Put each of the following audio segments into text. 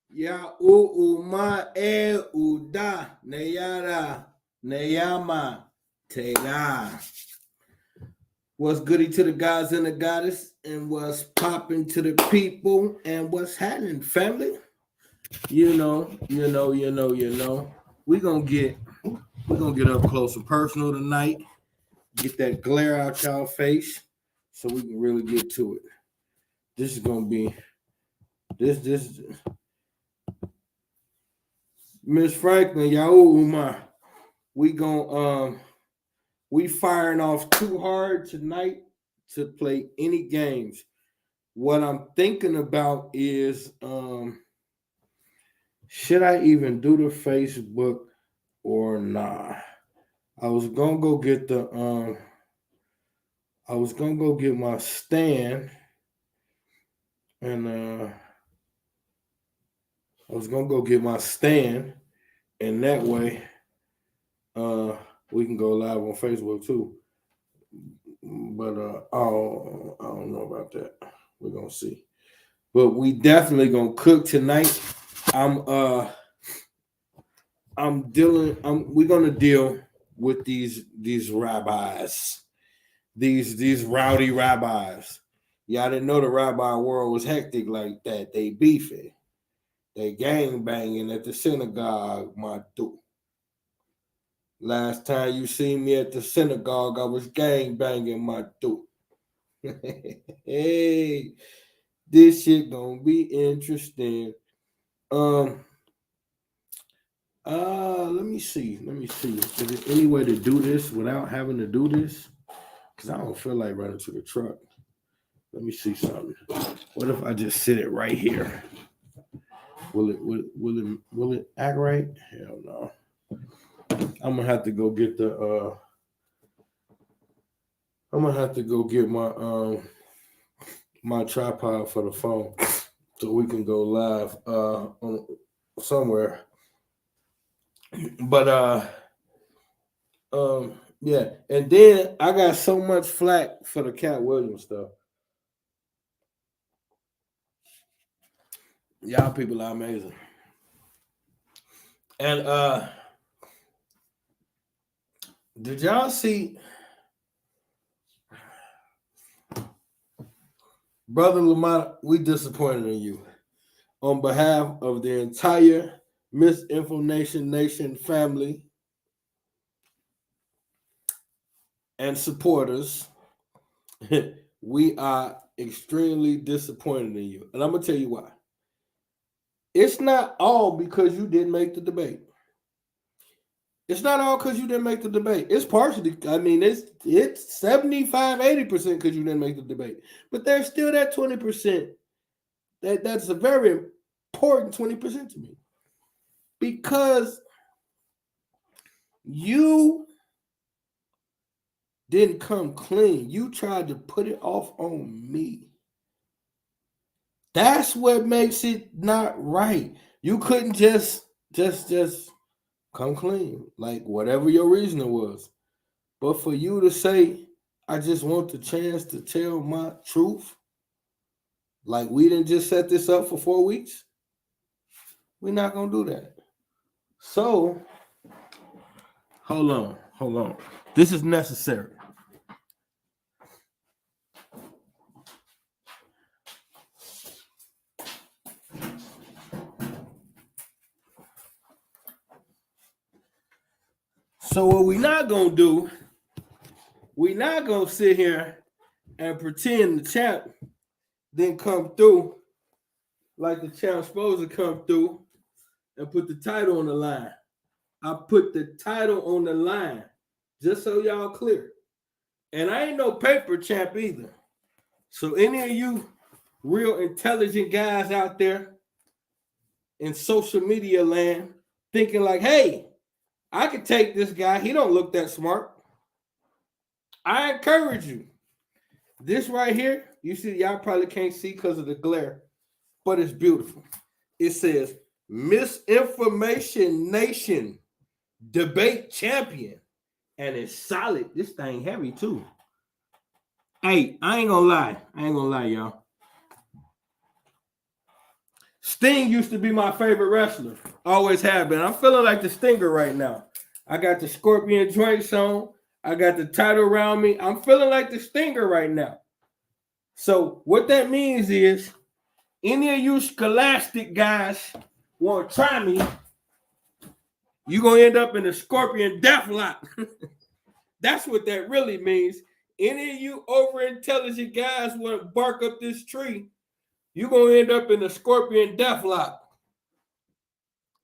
Ya uuma uda neyara neyama tega. What's goody to the guys and the goddess, and what's popping to the people, and what's happening, family? You know. We're gonna get up close and personal tonight. Get that glare out y'all face so we can really get to it. This is gonna be this Miss Franklin, Yauma. We firing off too hard tonight to play any games. What I'm thinking about is should I even do the Facebook or nah? I was gonna go get my stand, and and that way we can go live on Facebook too. But I don't know about that. We're gonna see. But we definitely gonna cook tonight. We're gonna deal with these rabbis, these rowdy rabbis. Y'all didn't know the rabbi world was hectic like that. They beefing, they gang banging at the synagogue, my dude. Last time you seen me at the synagogue, I was gang banging, my dude. Hey, this shit gonna be interesting. Let me see. Is there any way to do this without having to do this? Because I don't feel like running to the truck. Let me see something. What if I just sit it right here? Will it act right? Hell no. I'm gonna have to go get my tripod for the phone so we can go live on somewhere. But yeah, and then I got so much flack for the Cat Williams stuff. Y'all people are amazing. And did y'all see Brother Lamont? We disappointed in you. On behalf of the entire Misinformation Nation family and supporters, we are extremely disappointed in you. And I'm going to tell you why. It's not all because you didn't make the debate. It's not all because you didn't make the debate. It's partially, I mean, it's 75, 80% because you didn't make the debate. But there's still that 20%. That's a very important 20% to me. Because you didn't come clean. You tried to put it off on me. That's what makes it not right. You couldn't just come clean, like whatever your reasoning was. But for you to say, I just want the chance to tell my truth, like we didn't just set this up for 4 weeks, we're not going to do that. So, hold on. This is necessary. So what we're not going to do, we're not going to sit here and pretend the champ didn't come through like the champ's supposed to come through and put the title on the line. I put the title on the line just so y'all clear. And I ain't no paper champ either. So any of you real intelligent guys out there in social media land thinking like, hey, I could take this guy. He don't look that smart. I encourage you. This right here, you see, y'all probably can't see because of the glare, but it's beautiful. It says Misinformation Nation Debate Champion. And it's solid. This thing heavy too. Hey, I ain't gonna lie, y'all. Sting used to be my favorite wrestler. Always have been. I'm feeling like the Stinger right now. I got the Scorpion joints on. I got the title around me. I'm feeling like the Stinger right now. So what that means is any of you scholastic guys want to try me, you're going to end up in the Scorpion Deathlock. That's what that really means. Any of you over-intelligent guys want to bark up this tree, you're going to end up in the Scorpion Deathlock.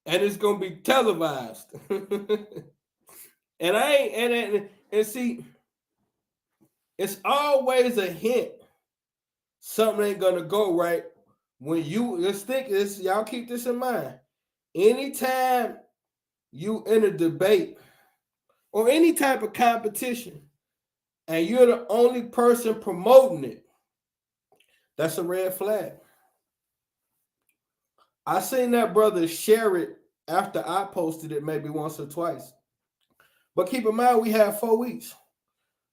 And it's going to be televised. And I ain't, and see, it's always a hint something ain't going to go right when you, let's think this, y'all keep this in mind. Anytime you in a debate or any type of competition and you're the only person promoting it, that's a red flag. I seen that brother share it after I posted it maybe once or twice. But keep in mind, we have 4 weeks.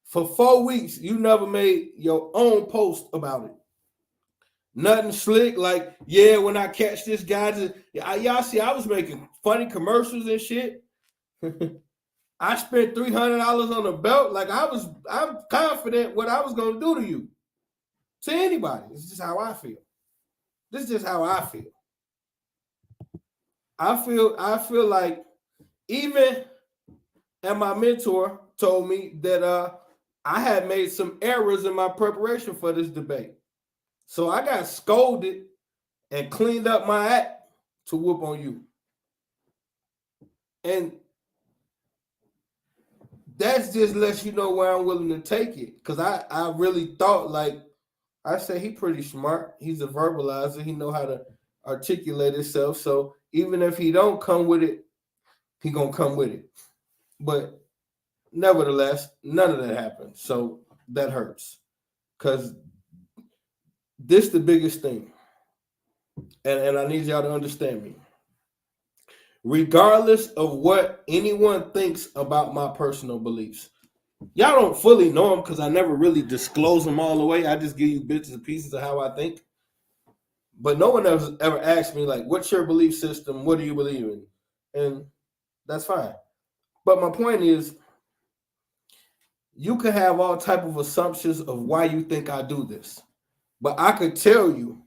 For 4 weeks, you never made your own post about it. Nothing slick like, yeah, when I catch this guy, y'all see, I was making funny commercials and shit. I spent $300 on a belt. Like I'm confident what I was going to do to you. To anybody. It's just how I feel. This is just how I feel. I feel like even, and my mentor told me that I had made some errors in my preparation for this debate. So I got scolded and cleaned up my act to whoop on you. And that's just lets you know where I'm willing to take it. Because I really thought, like, I said, he pretty smart. He's a verbalizer. He know how to articulate himself. So even if he don't come with it, he gonna come with it. But nevertheless, none of that happened. So that hurts. Because this is the biggest thing. And I need y'all to understand me. Regardless of what anyone thinks about my personal beliefs, y'all don't fully know them because I never really disclose them all the way. I just give you bits and pieces of how I think. But no one ever asked me, like, what's your belief system? What do you believe in? And that's fine. But my point is, you can have all type of assumptions of why you think I do this. But I could tell you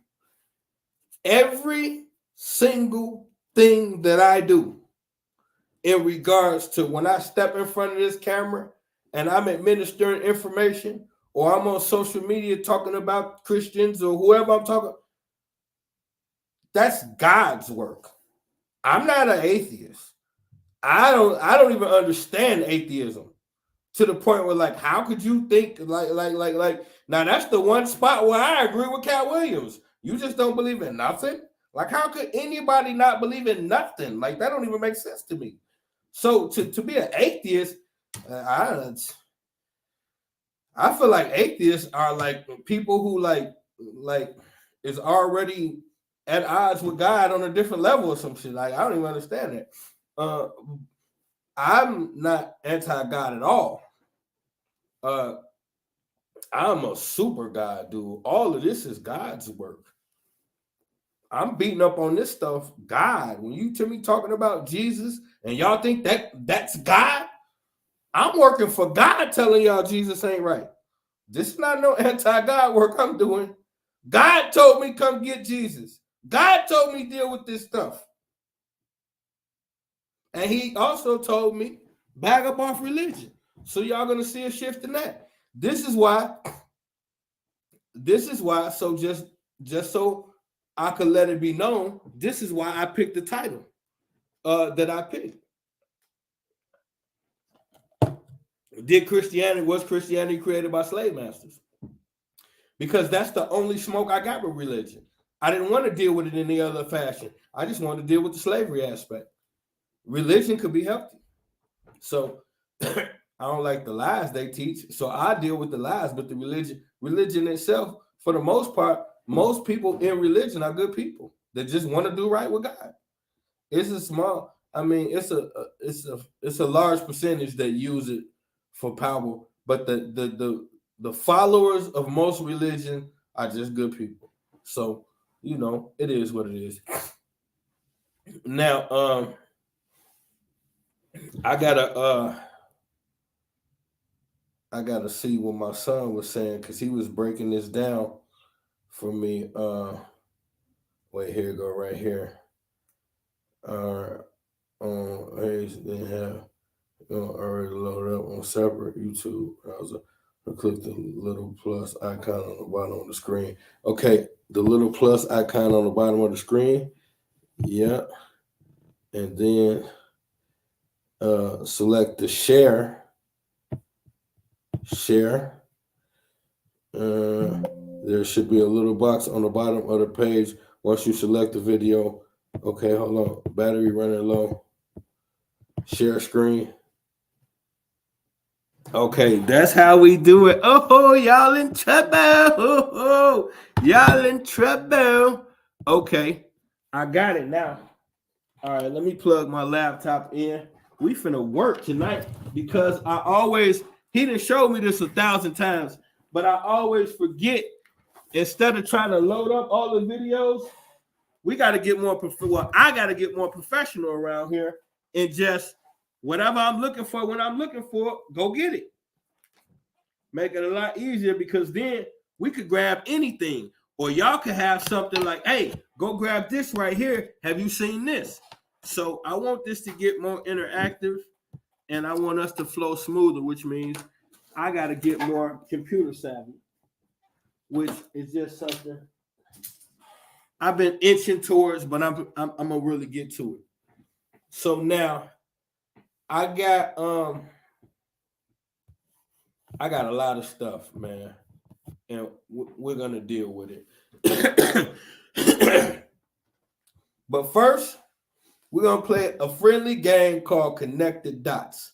every single thing that I do in regards to when I step in front of this camera and I'm administering information or I'm on social media talking about Christians or whoever I'm talking, that's God's work. I'm not an atheist. I don't even understand atheism to the point where, like, how could you think like now that's the one spot where I agree with Cat Williams. You just don't believe in nothing. Like, how could anybody not believe in nothing? Like, that don't even make sense to me. So to be an atheist, I feel like atheists are like people who like is already at odds with God on a different level or some shit. Like, I don't even understand that. I'm not anti-God at all. I'm a super God, dude. All of this is God's work. I'm beating up on this stuff, God. When you to me talking about Jesus and y'all think that's God, I'm working for God telling y'all Jesus ain't right. This is not no anti-God work I'm doing. God told me come get Jesus. God told me deal with this stuff. And he also told me back up off religion. So y'all gonna see a shift in that. This is why, so just so I could let it be known, this is why I picked the title that I picked. Was Christianity created by slave masters? Because that's the only smoke I got with religion. I didn't want to deal with it in any other fashion. I just wanted to deal with the slavery aspect. Religion could be healthy. So I don't like the lies they teach. So I deal with the lies, but the religion itself, for the most part, most people in religion are good people that just want to do right with God. It's a small, I mean, it's a large percentage that use it for power, but the followers of most religion are just good people. So you know, it is what it is. Now, I gotta see what my son was saying because he was breaking this down for me. Wait, here you go, right here. They have already loaded up on separate YouTube browser. I click the little plus icon on the bottom of the screen. Okay, the little plus icon on the bottom of the screen. Yeah, and then select the share. There should be a little box on the bottom of the page once you select the video. Okay, hold on. Battery running low. Share screen. Okay, that's how we do it. Oh, y'all in trouble. Oh, y'all in trouble. Okay, I got it now. All right, let me plug my laptop in. We finna work tonight because he done showed me this 1,000 times, but I always forget. Instead of trying to load up all the videos, we got to get more. I got to get more professional around here and just whatever I'm looking for. When I'm looking for, go get it. Make it a lot easier because then we could grab anything, or y'all could have something like, "Hey, go grab this right here. Have you seen this?" So I want this to get more interactive, and I want us to flow smoother, which means I got to get more computer savvy, which is just something I've been inching towards, but I'm gonna really get to it. So now I got a lot of stuff, man, and we're gonna deal with it. But first, we're gonna play a friendly game called Connect the Dots.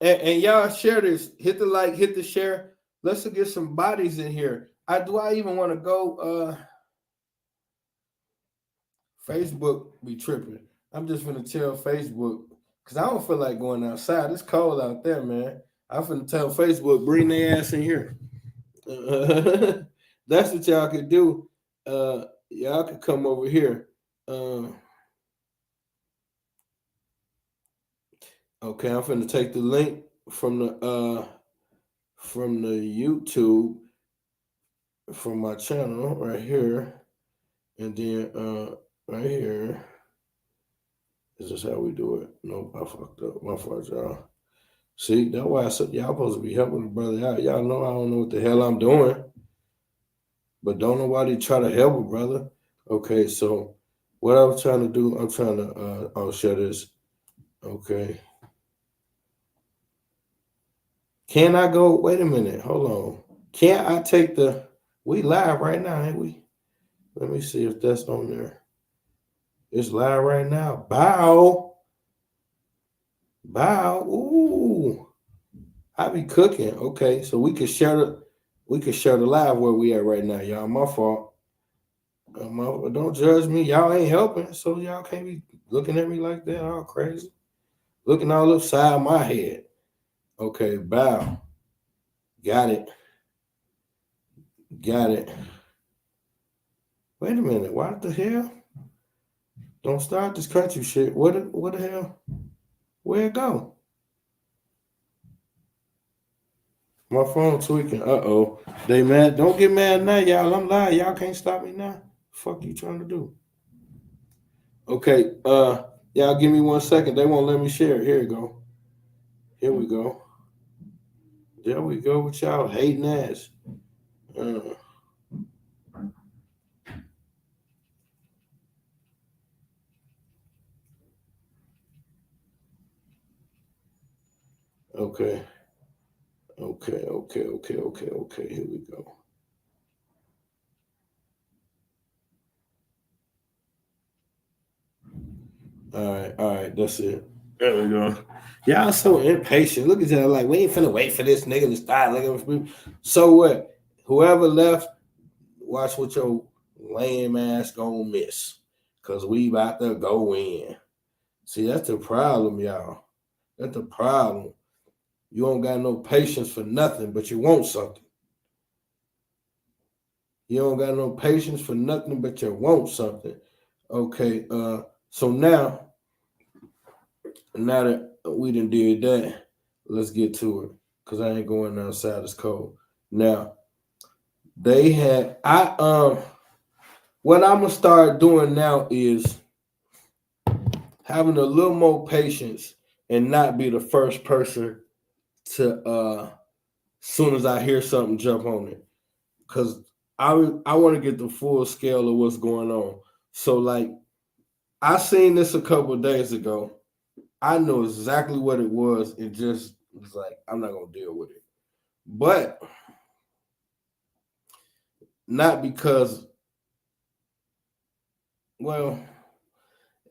And y'all share this. Hit the like, hit the share. Let's get some bodies in here. Do I even want to go? Facebook be tripping. I'm just gonna tell Facebook because I don't feel like going outside. It's cold out there, man. I'm finna tell Facebook bring their ass in here. That's what y'all could do. Y'all could come over here. Okay, I'm finna take the link from the YouTube from my channel right here, and then right here. This is how we do it. Nope, I fucked up. My fault, y'all. See, that's why I said y'all supposed to be helping the brother out. Y'all know I don't know what the hell I'm doing. But don't nobody try to help a brother. Okay, so what I'm trying to do, I'm trying to I'll share this. Okay. Can I go? Wait a minute. Hold on. Can't I take we live right now, ain't we? Let me see if that's on there. It's live right now. Bow. Ooh. I be cooking. Okay, so we can share the live where we at right now, y'all. My fault. Don't judge me. Y'all ain't helping, so y'all can't be looking at me like that, all crazy. Looking all upside my head. Okay, bow. Got it. Wait a minute. What the hell? Don't start this country shit. What the hell? Where it go? My phone tweaking. Uh-oh. They mad. Don't get mad now, y'all. I'm live. Y'all can't stop me now. Fuck you trying to do? Okay. Y'all give me 1 second. They won't let me share it. Here we go. There we go with y'all hating ass. Okay. Here we go. All right, that's it. There we go. Y'all so impatient. Look at y'all like, we ain't finna wait for this nigga to start looking for me. So what? Whoever left, watch what your lame ass gonna miss. Cause we about to go in. See, that's the problem, y'all. That's the problem. You don't got no patience for nothing, but you want something. You don't got no patience for nothing but you want something. Okay, so now that we done did that, let's get to it. Cause I ain't going outside, it's cold. Now, they had what I'm gonna start doing now is having a little more patience and not be the first person to soon as I hear something jump on it. Cause I want to get the full scale of what's going on. So like I seen this a couple of days ago. I know exactly what it was. It just was like I'm not gonna deal with it. But not because, well,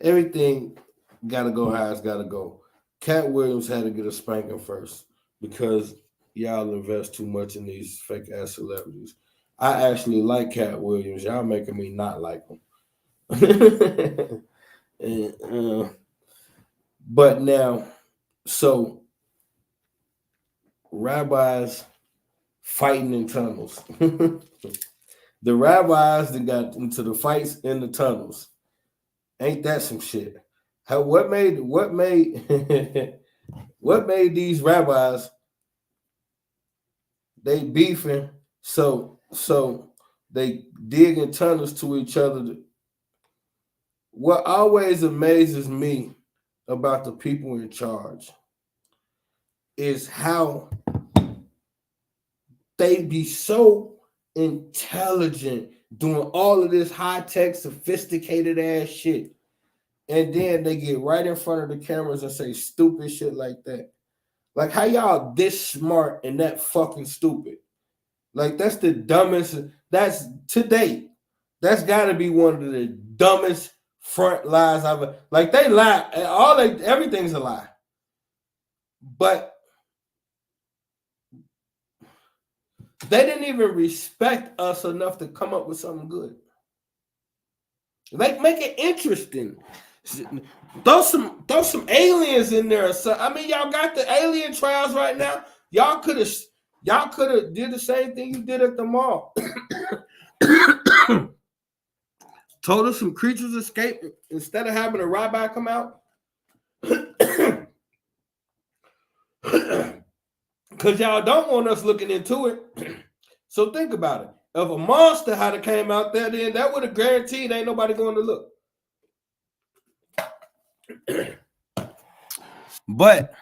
everything gotta go how it's gotta go. Cat Williams had to get a spanking first because y'all invest too much in these fake ass celebrities. I actually like Cat Williams. Y'all making me not like him. And, but now, so rabbis fighting in tunnels. The rabbis that got into the fights in the tunnels. Ain't that some shit? What made what made these rabbis they beefing so they digging tunnels to each other. What always amazes me about the people in charge is how they be so intelligent doing all of this high-tech, sophisticated ass shit. And then they get right in front of the cameras and say stupid shit like that. Like, how y'all this smart and that fucking stupid? Like, that's the dumbest. That's to date. That's got to be one of the dumbest front lies I've ever. Like, they lie. Everything's a lie. But they didn't even respect us enough to come up with something good. Like, make it interesting. Throw some aliens in there. So, I mean, y'all got the alien trials right now. Y'all could have did the same thing you did at the mall. Told us some creatures escaped instead of having a rabbi come out. Because y'all don't want us looking into it. So think about it. If a monster had came out there, then that would have guaranteed ain't nobody going to look. But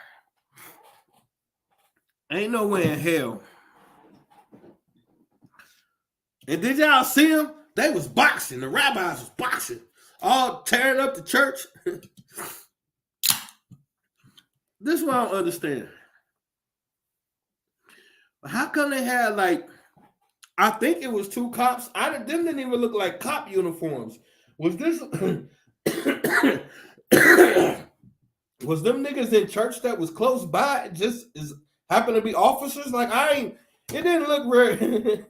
ain't no way in hell. And did y'all see them? They was boxing. The rabbis was boxing. All tearing up the church. This is what I don't understand. How come they had like, I think it was 2 cops. Them didn't even look like cop uniforms. Was this was them niggas in church that was close by just happened to be officers? Like it didn't look very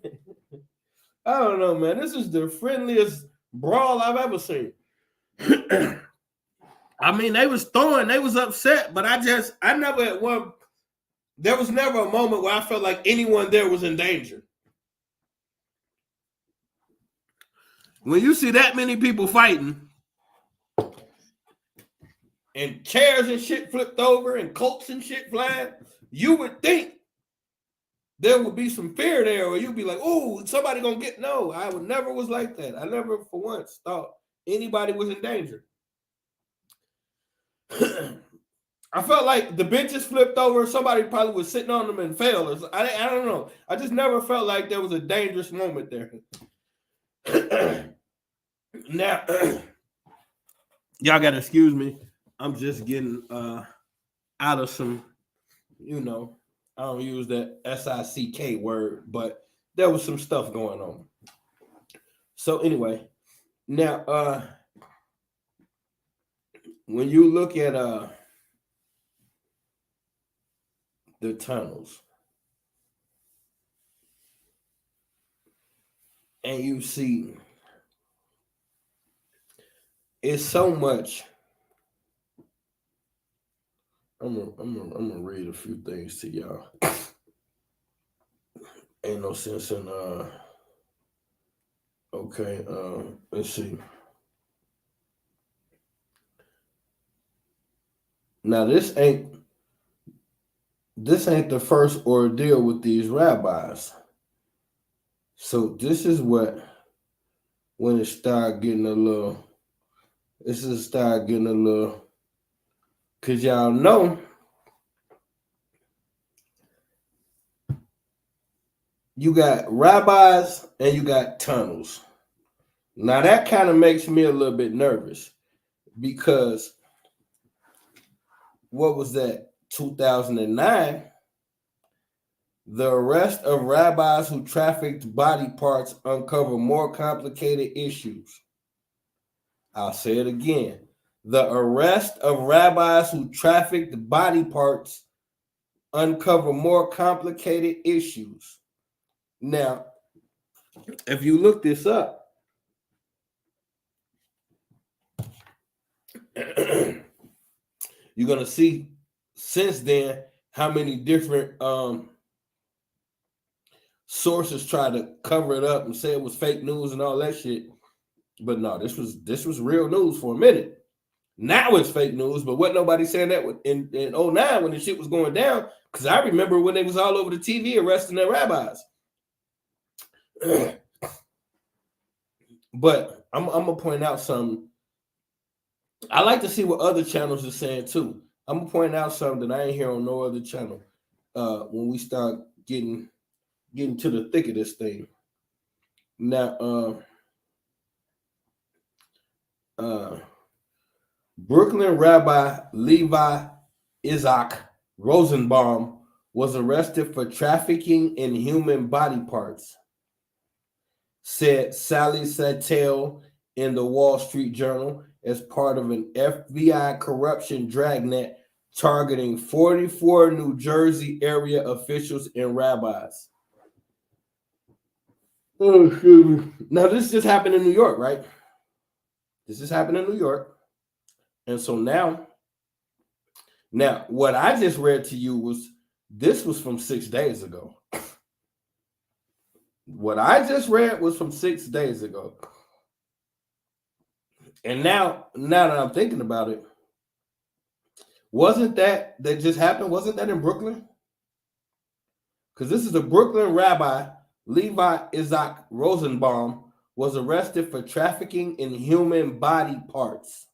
I don't know, man. This is the friendliest brawl I've ever seen. I mean, they was upset, but there was never a moment where I felt like anyone there was in danger. When you see that many people fighting and chairs and shit flipped over and coats and shit flying, you would think there would be some fear there, or you'd be like, oh, somebody gonna get. No, I would never was like that. I never for once thought anybody was in danger. I felt like the benches flipped over. Somebody probably was sitting on them and fell. Or I don't know. I just never felt like there was a dangerous moment there. Now, y'all got to excuse me. I'm just getting out of some, I don't use that SICK word, but there was some stuff going on. So anyway, now when you look at the tunnels and you see it's so much. I'm gonna read a few things to y'all. Ain't no sense in Okay, let's see. Now this ain't the first ordeal with these rabbis. So this is when it started getting a little. Cause y'all know you got rabbis and you got tunnels. Now that kind of makes me a little bit nervous because what was that? 2009. The arrest of rabbis who trafficked body parts uncover more complicated issues. I'll say it again. The arrest of rabbis who trafficked body parts uncover more complicated issues. Now, if you look this up, you're going to see since then how many different sources try to cover it up and say it was fake news and all that shit. But no, this was real news for a minute. Now it's fake news, but wasn't nobody saying that in 2009 when the shit was going down? Because I remember when they was all over the TV arresting their rabbis. But I'm gonna point out something. I like to see what other channels are saying too. I'm gonna point out something that I ain't hear on no other channel. When we start getting to the thick of this thing. Now, Brooklyn Rabbi Levi Isaac Rosenbaum was arrested for trafficking in human body parts, said Sally Satel in the Wall Street Journal as part of an FBI corruption dragnet targeting 44 New Jersey area officials and rabbis. Oh, excuse me. Now, this just happened in New York, right? This just happened in New York. And so now, what I just read to you was from 6 days ago. What I just read was from 6 days ago. And now that I'm thinking about it, wasn't that just happened? Wasn't that in Brooklyn? Because this is a Brooklyn rabbi, Levi Isaac Rosenbaum, was arrested for trafficking in human body parts.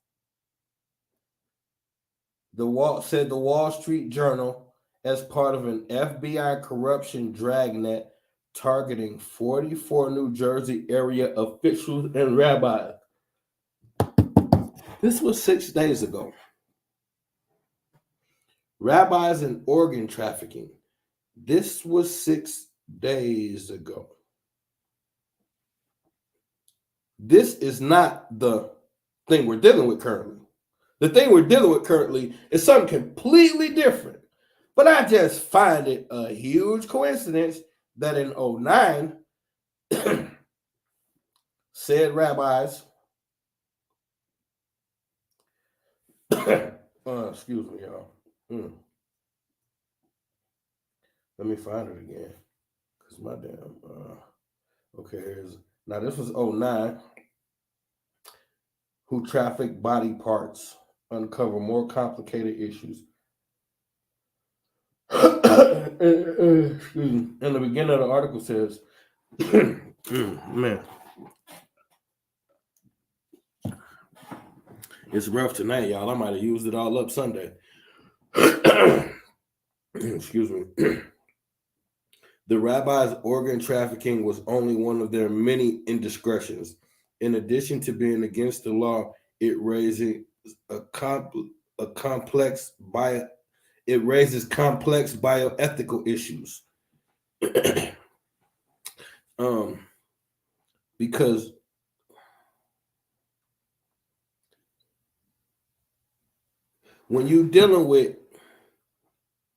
Said the Wall Street Journal as part of an FBI corruption dragnet targeting 44 New Jersey area officials and rabbis. This was 6 days ago. Rabbis and organ trafficking. This was 6 days ago. This is not the thing we're dealing with currently. The thing we're dealing with currently is something completely different. But I just find it a huge coincidence that in 2009, said rabbis, excuse me, y'all. Let me find it again. Because my damn, okay, now this was 2009. Who traffic body parts, uncover more complicated issues. Excuse me. In the beginning of the article says, man, it's rough tonight, y'all. I might have used it all up Sunday. Excuse me. The rabbi's organ trafficking was only one of their many indiscretions. In addition to being against the law, it raises complex bioethical issues. Because when you're dealing with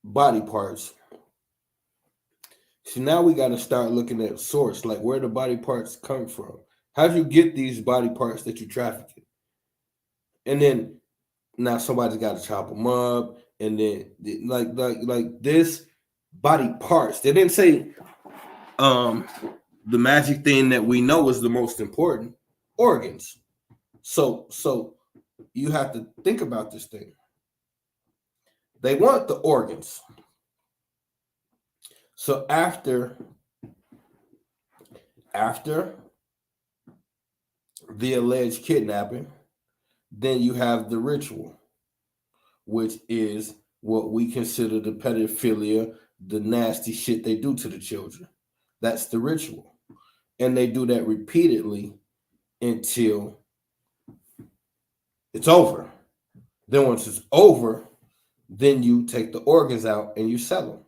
body parts, see, now we got to start looking at source, like where the body parts come from. How do you get these body parts that you're trafficking? And then now somebody's got to chop them up, and then like this body parts. They didn't say the magic thing that we know is the most important, organs. So you have to think about this thing. They want the organs. So after the alleged kidnapping, then you have the ritual, which is what we consider the pedophilia, the nasty shit they do to the children. That's the ritual. And they do that repeatedly until it's over. Then once it's over, then you take the organs out and you sell them.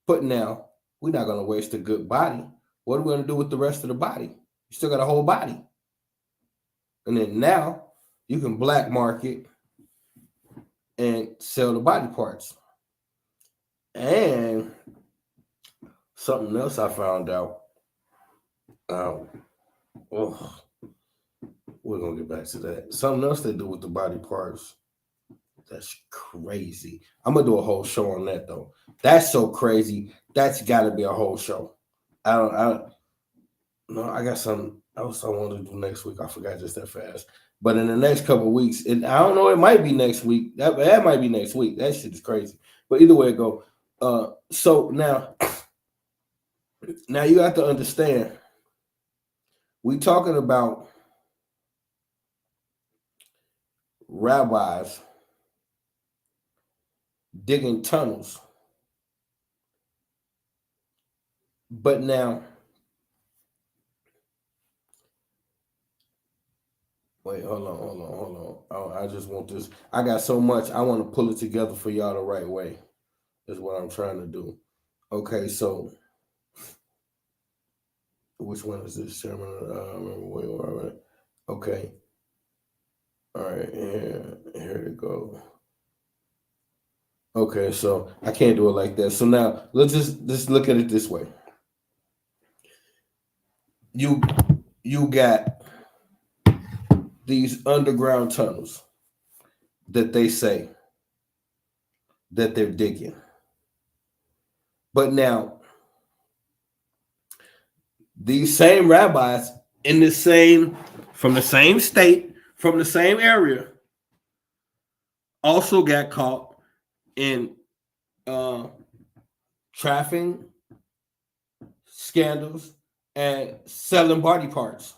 But now, we're not going to waste a good body. What are we going to do with the rest of the body? You still got a whole body. And then now, you can black market and sell the body parts. And something else I found out. We're going to get back to that. Something else they do with the body parts. That's crazy. I'm going to do a whole show on that, though. That's so crazy. That's got to be a whole show. I got something else I want to do next week. I forgot just that fast. But in the next couple of weeks, and I don't know, it might be next week. That might be next week. That shit is crazy. But either way it go. So now you have to understand, we talking about rabbis digging tunnels. But now, wait, hold on. I just want this. I got so much. I want to pull it together for y'all the right way. Is what I'm trying to do. Okay, so which one is this? Chairman? Okay. All right, here it goes. Okay, so I can't do it like that. So now let's just look at it this way. You got these underground tunnels that they say that they're digging. But now, these same rabbis from the same state, from the same area, also got caught in trafficking, scandals, and selling body parts.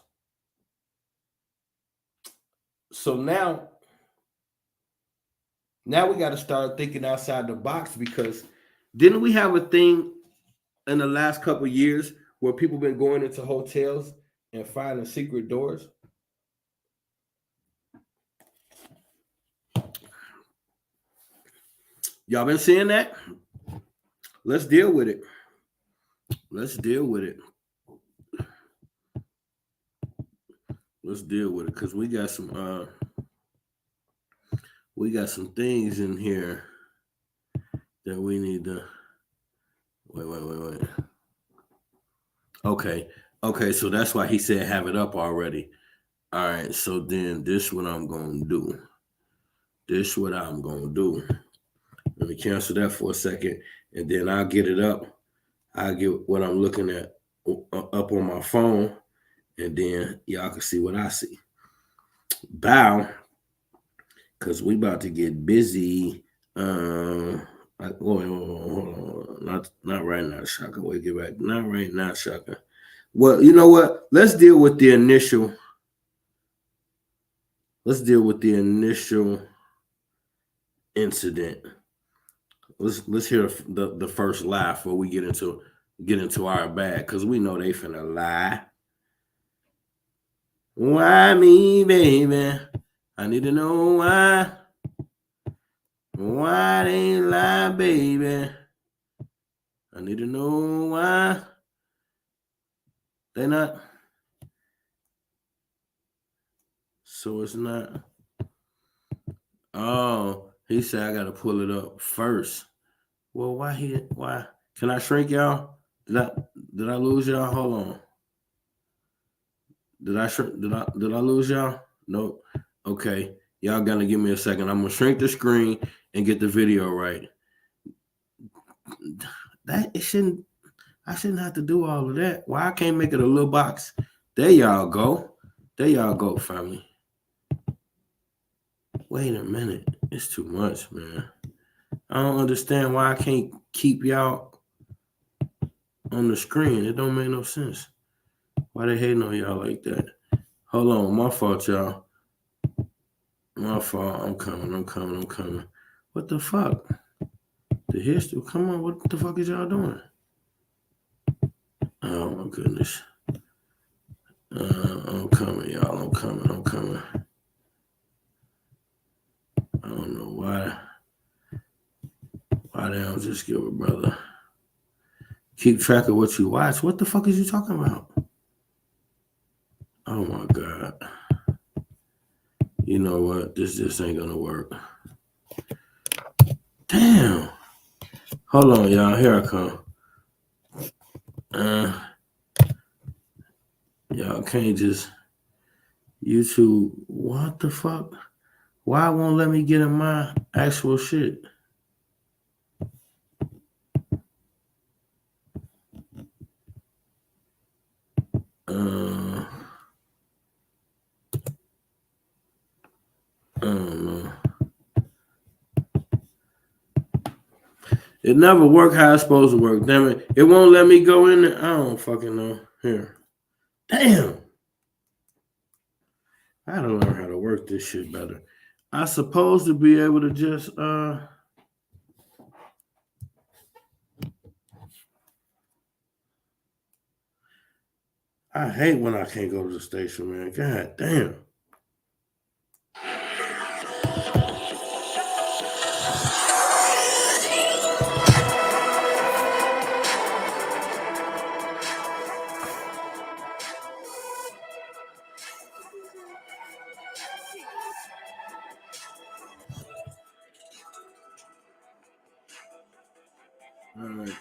So now we got to start thinking outside the box, because didn't we have a thing in the last couple of years where people been going into hotels and finding secret doors? Y'all been seeing that? Let's deal with it. Let's deal with it because we got some things in here that we need to wait. Okay, so that's why he said have it up already. All right, so then this what I'm gonna do. Let me cancel that for a second, and then I'll get it up. I'll get what I'm looking at up on my phone, and then y'all can see what I see. Bow, because we about to get busy. Hold on. Not right now, Shaka. Wait, get back. Not right now, Shaka. Well, you know what? Let's deal with the initial incident. Let's hear the first lie before we get into our bag, because we know they finna lie. Why me, baby? I need to know why. Why they lie, baby? I need to know why. They not. So it's not. Oh, he said I gotta pull it up first. Well, why? Can I shrink y'all? Did I lose y'all? Hold on. Did I lose y'all? Nope. Okay. Y'all gotta give me a second. I'm gonna shrink the screen and get the video right. That it shouldn't. I shouldn't have to do all of that. Why I can't make it a little box? There y'all go. There y'all go, family. Wait a minute. It's too much, man. I don't understand why I can't keep y'all on the screen. It don't make no sense. Why they hating on y'all like that? Hold on. My fault, y'all. My fault. I'm coming. What the fuck? The history. Come on. What the fuck is y'all doing? Oh, my goodness. I'm coming, y'all. I'm coming. I don't know why. Why they don't just give a brother? Keep track of what you watch. What the fuck is you talking about? Oh my God. You know what? This just ain't gonna work. Damn. Hold on, y'all. Here I come. Y'all can't just YouTube. What the fuck? Why won't let me get in my actual shit? I don't know. It never worked how it's supposed to work. Damn it. It won't let me go in there. I don't fucking know. Here. Damn. I gotta learn how to work this shit better. I'm supposed to be able to just I hate when I can't go to the station, man. God damn. All right.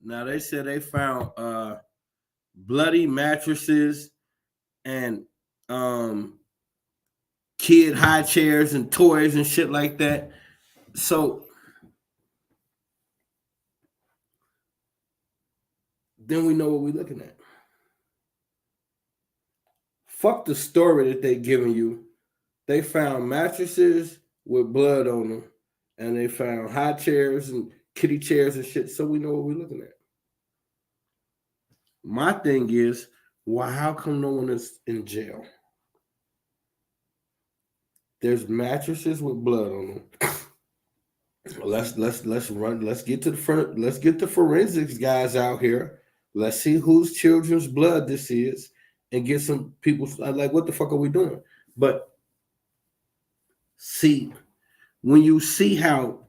Now they said they found bloody mattresses and kid high chairs and toys and shit like that. So then we know what we're looking at. Fuck the story that they giving you. They found mattresses with blood on them, and they found high chairs and kitty chairs and shit. So we know what we're looking at. My thing is, why? How come no one is in jail? There's mattresses with blood on them. Let's run. Let's get to the front. Let's get the forensics guys out here. Let's see whose children's blood this is, and get some people like, what the fuck are we doing? But see, when you see how,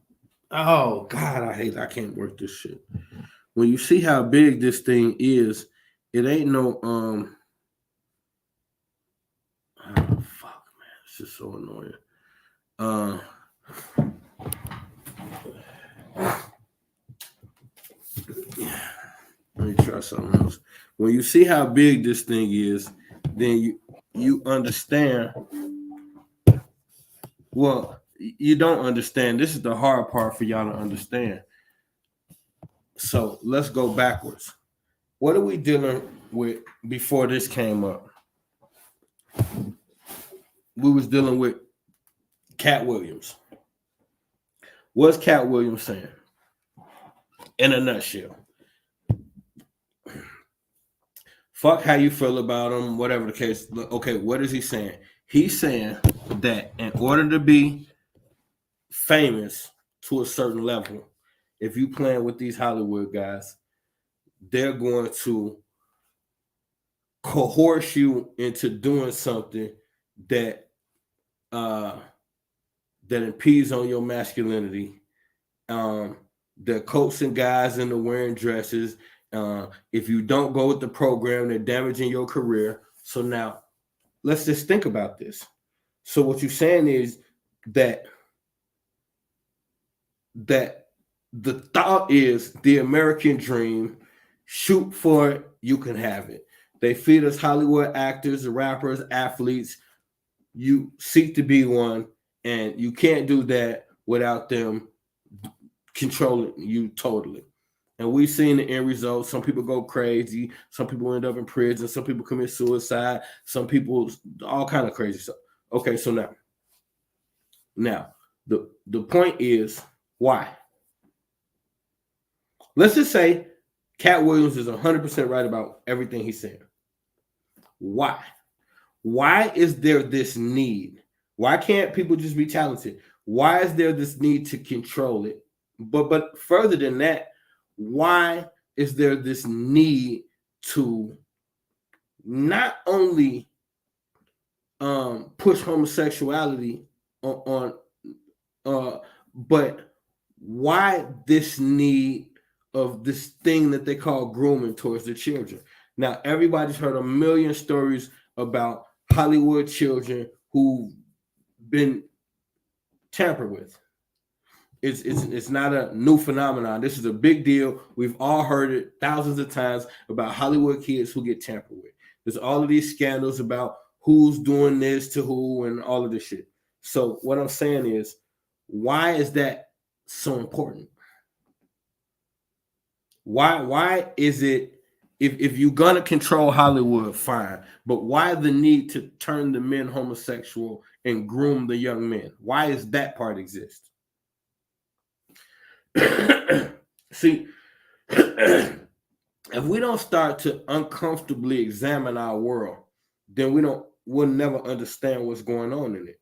oh God, I can't work this shit. When you see how big this thing is, it ain't no oh fuck, man, it's just so annoying. Let me try something else. When you see how big this thing is, then you understand. Well, you don't understand. This is the hard part for y'all to understand. So let's go backwards. What are we dealing with before this came up? We was dealing with Cat Williams. What's Cat Williams saying? In a nutshell. Fuck how you feel about him, whatever the case. Okay, what is he saying? He's saying that in order to be famous to a certain level, if you playing with these Hollywood guys, they're going to coerce you into doing something that that impedes on your masculinity. They're coaxing guys into wearing dresses. If you don't go with the program, they're damaging your career. So now, let's just think about this. So what you're saying is that the thought is the American dream. Shoot for it, you can have it. They feed us Hollywood actors, rappers, athletes. You seek to be one, and you can't do that without them controlling you totally. And we've seen the end result. Some people go crazy. Some people end up in prison. Some people commit suicide. Some people, all kind of crazy stuff. Okay, so now the point is, why? Let's just say Cat Williams is 100% right about everything he's saying. Why? Why is there this need? Why can't people just be talented? Why is there this need to control it? But further than that, why is there this need to not only push homosexuality on but why this need of this thing that they call grooming towards the children? Now, everybody's heard a million stories about Hollywood children who've been tampered with. It's not a new phenomenon. This is a big deal. We've all heard it thousands of times about Hollywood kids who get tampered with. There's all of these scandals about who's doing this to who and all of this shit. So what I'm saying is, why is that so important? Why is it, if you're gonna control Hollywood, fine, but why the need to turn the men homosexual and groom the young men? Why is that part exist? See, if we don't start to uncomfortably examine our world, then we'll never understand what's going on in it.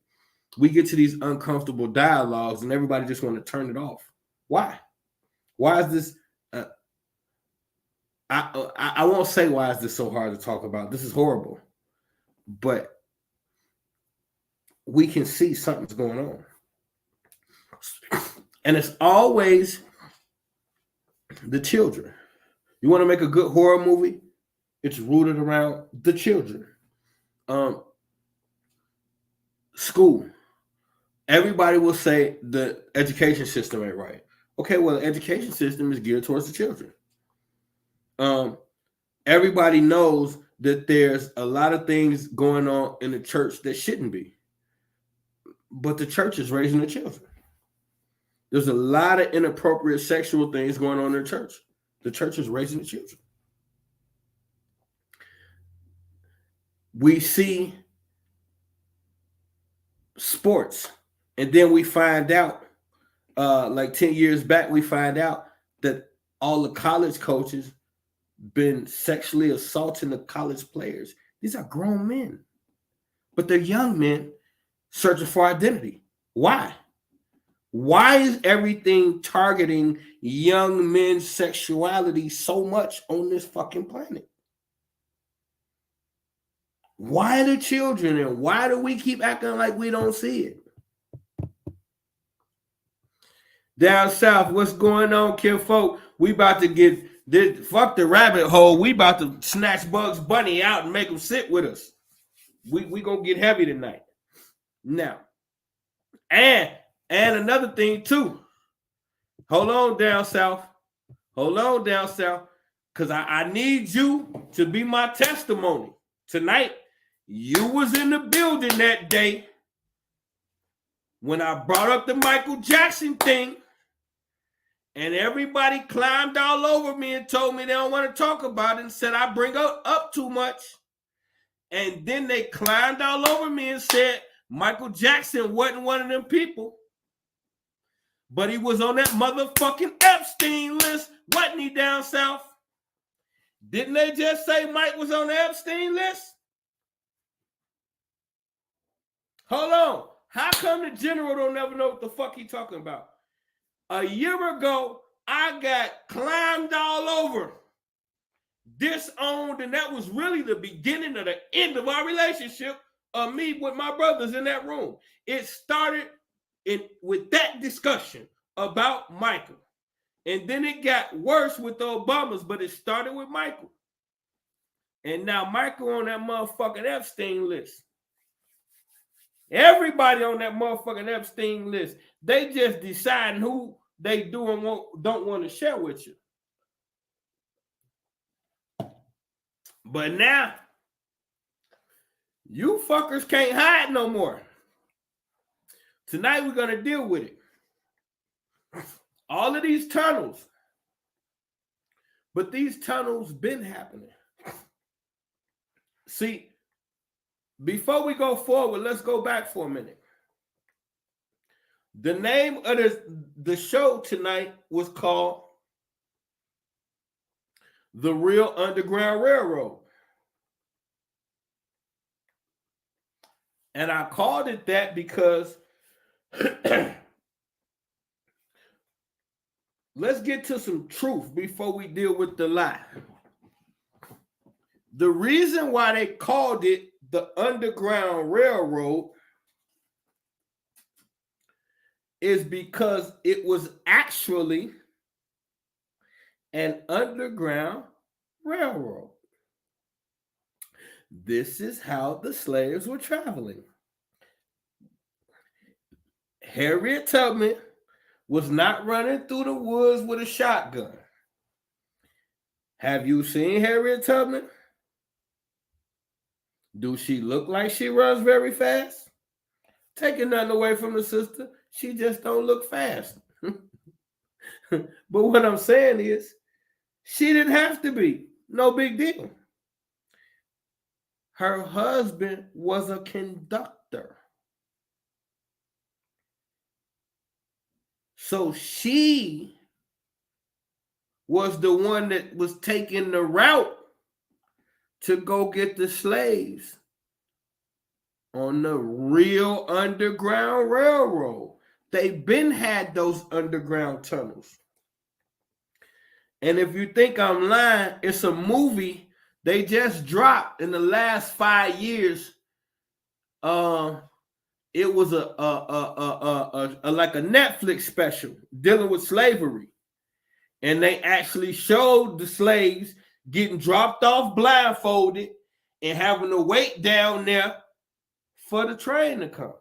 We get to these uncomfortable dialogues and everybody just want to turn it off. Why? Why is this? I won't say why is this so hard to talk about. This is horrible, but we can see something's going on. And it's always the children. You want to make a good horror movie? It's rooted around the children. School. Everybody will say the education system ain't right. Okay, well, the education system is geared towards the children. Everybody knows that there's a lot of things going on in the church that shouldn't be. But the church is raising the children. There's a lot of inappropriate sexual things going on in the church. The church is raising the children. We see sports, and then we find out, like 10 years back, we find out that all the college coaches been sexually assaulting the college players. These are grown men, but they're young men searching for identity. Why? Why is everything targeting young men's sexuality so much on this fucking planet? Why the children, and why do we keep acting like we don't see it? Down south, what's going on, kinfolk? We about to get this, fuck the rabbit hole. We about to snatch Bugs Bunny out and make him sit with us. We gonna get heavy tonight. Now, and another thing too. Hold on down south. Hold on down south. Because I need you to be my testimony. Tonight, you was in the building that day when I brought up the Michael Jackson thing, and everybody climbed all over me and told me they don't want to talk about it and said I bring up too much. And then they climbed all over me and said Michael Jackson wasn't one of them people, but he was on that motherfucking Epstein list. Wasn't he, down south? Didn't they just say Mike was on the Epstein list? Hold on. How come the general don't never know what the fuck he talking about? A year ago, I got climbed all over, disowned, and that was really the beginning of the end of our relationship of me with my brothers in that room. It started with that discussion about Michael. And then it got worse with the Obamas, but it started with Michael. And now Michael on that motherfucking Epstein list. Everybody on that motherfucking Epstein list. They just deciding who they do and don't want to share with you. But now, you fuckers can't hide no more. Tonight we're going to deal with it. All of these tunnels, but these tunnels been happening. See, before we go forward, let's go back for a minute. The name of the show tonight was called The Real Underground Railroad. And I called it that because let's get to some truth before we deal with the lie. The reason why they called it the Underground Railroad is because it was actually an underground railroad. This is how the slaves were traveling. Harriet Tubman was not running through the woods with a shotgun. Have you seen Harriet Tubman? Do she look like she runs very fast? Taking nothing away from the sister, she just don't look fast. But what I'm saying is, she didn't have to be. No big deal. Her husband was a conductor. So she was the one that was taking the route to go get the slaves on the real Underground Railroad. They've been had those underground tunnels. And if you think I'm lying, it's a movie they just dropped in the last 5 years. It was a like a Netflix special dealing with slavery. And they actually showed the slaves getting dropped off blindfolded and having to wait down there for the train to come.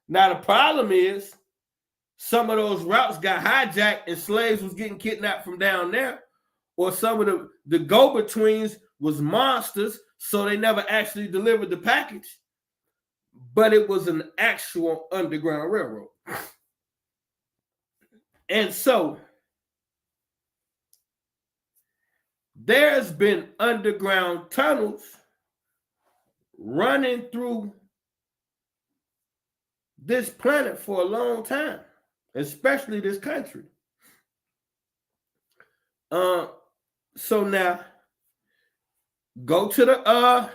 Now, the problem is some of those routes got hijacked and slaves was getting kidnapped from down there, or some of the go-betweens was monsters, so they never actually delivered the package. But it was an actual underground railroad. And so there's been underground tunnels running through this planet for a long time, especially this country. So now go to the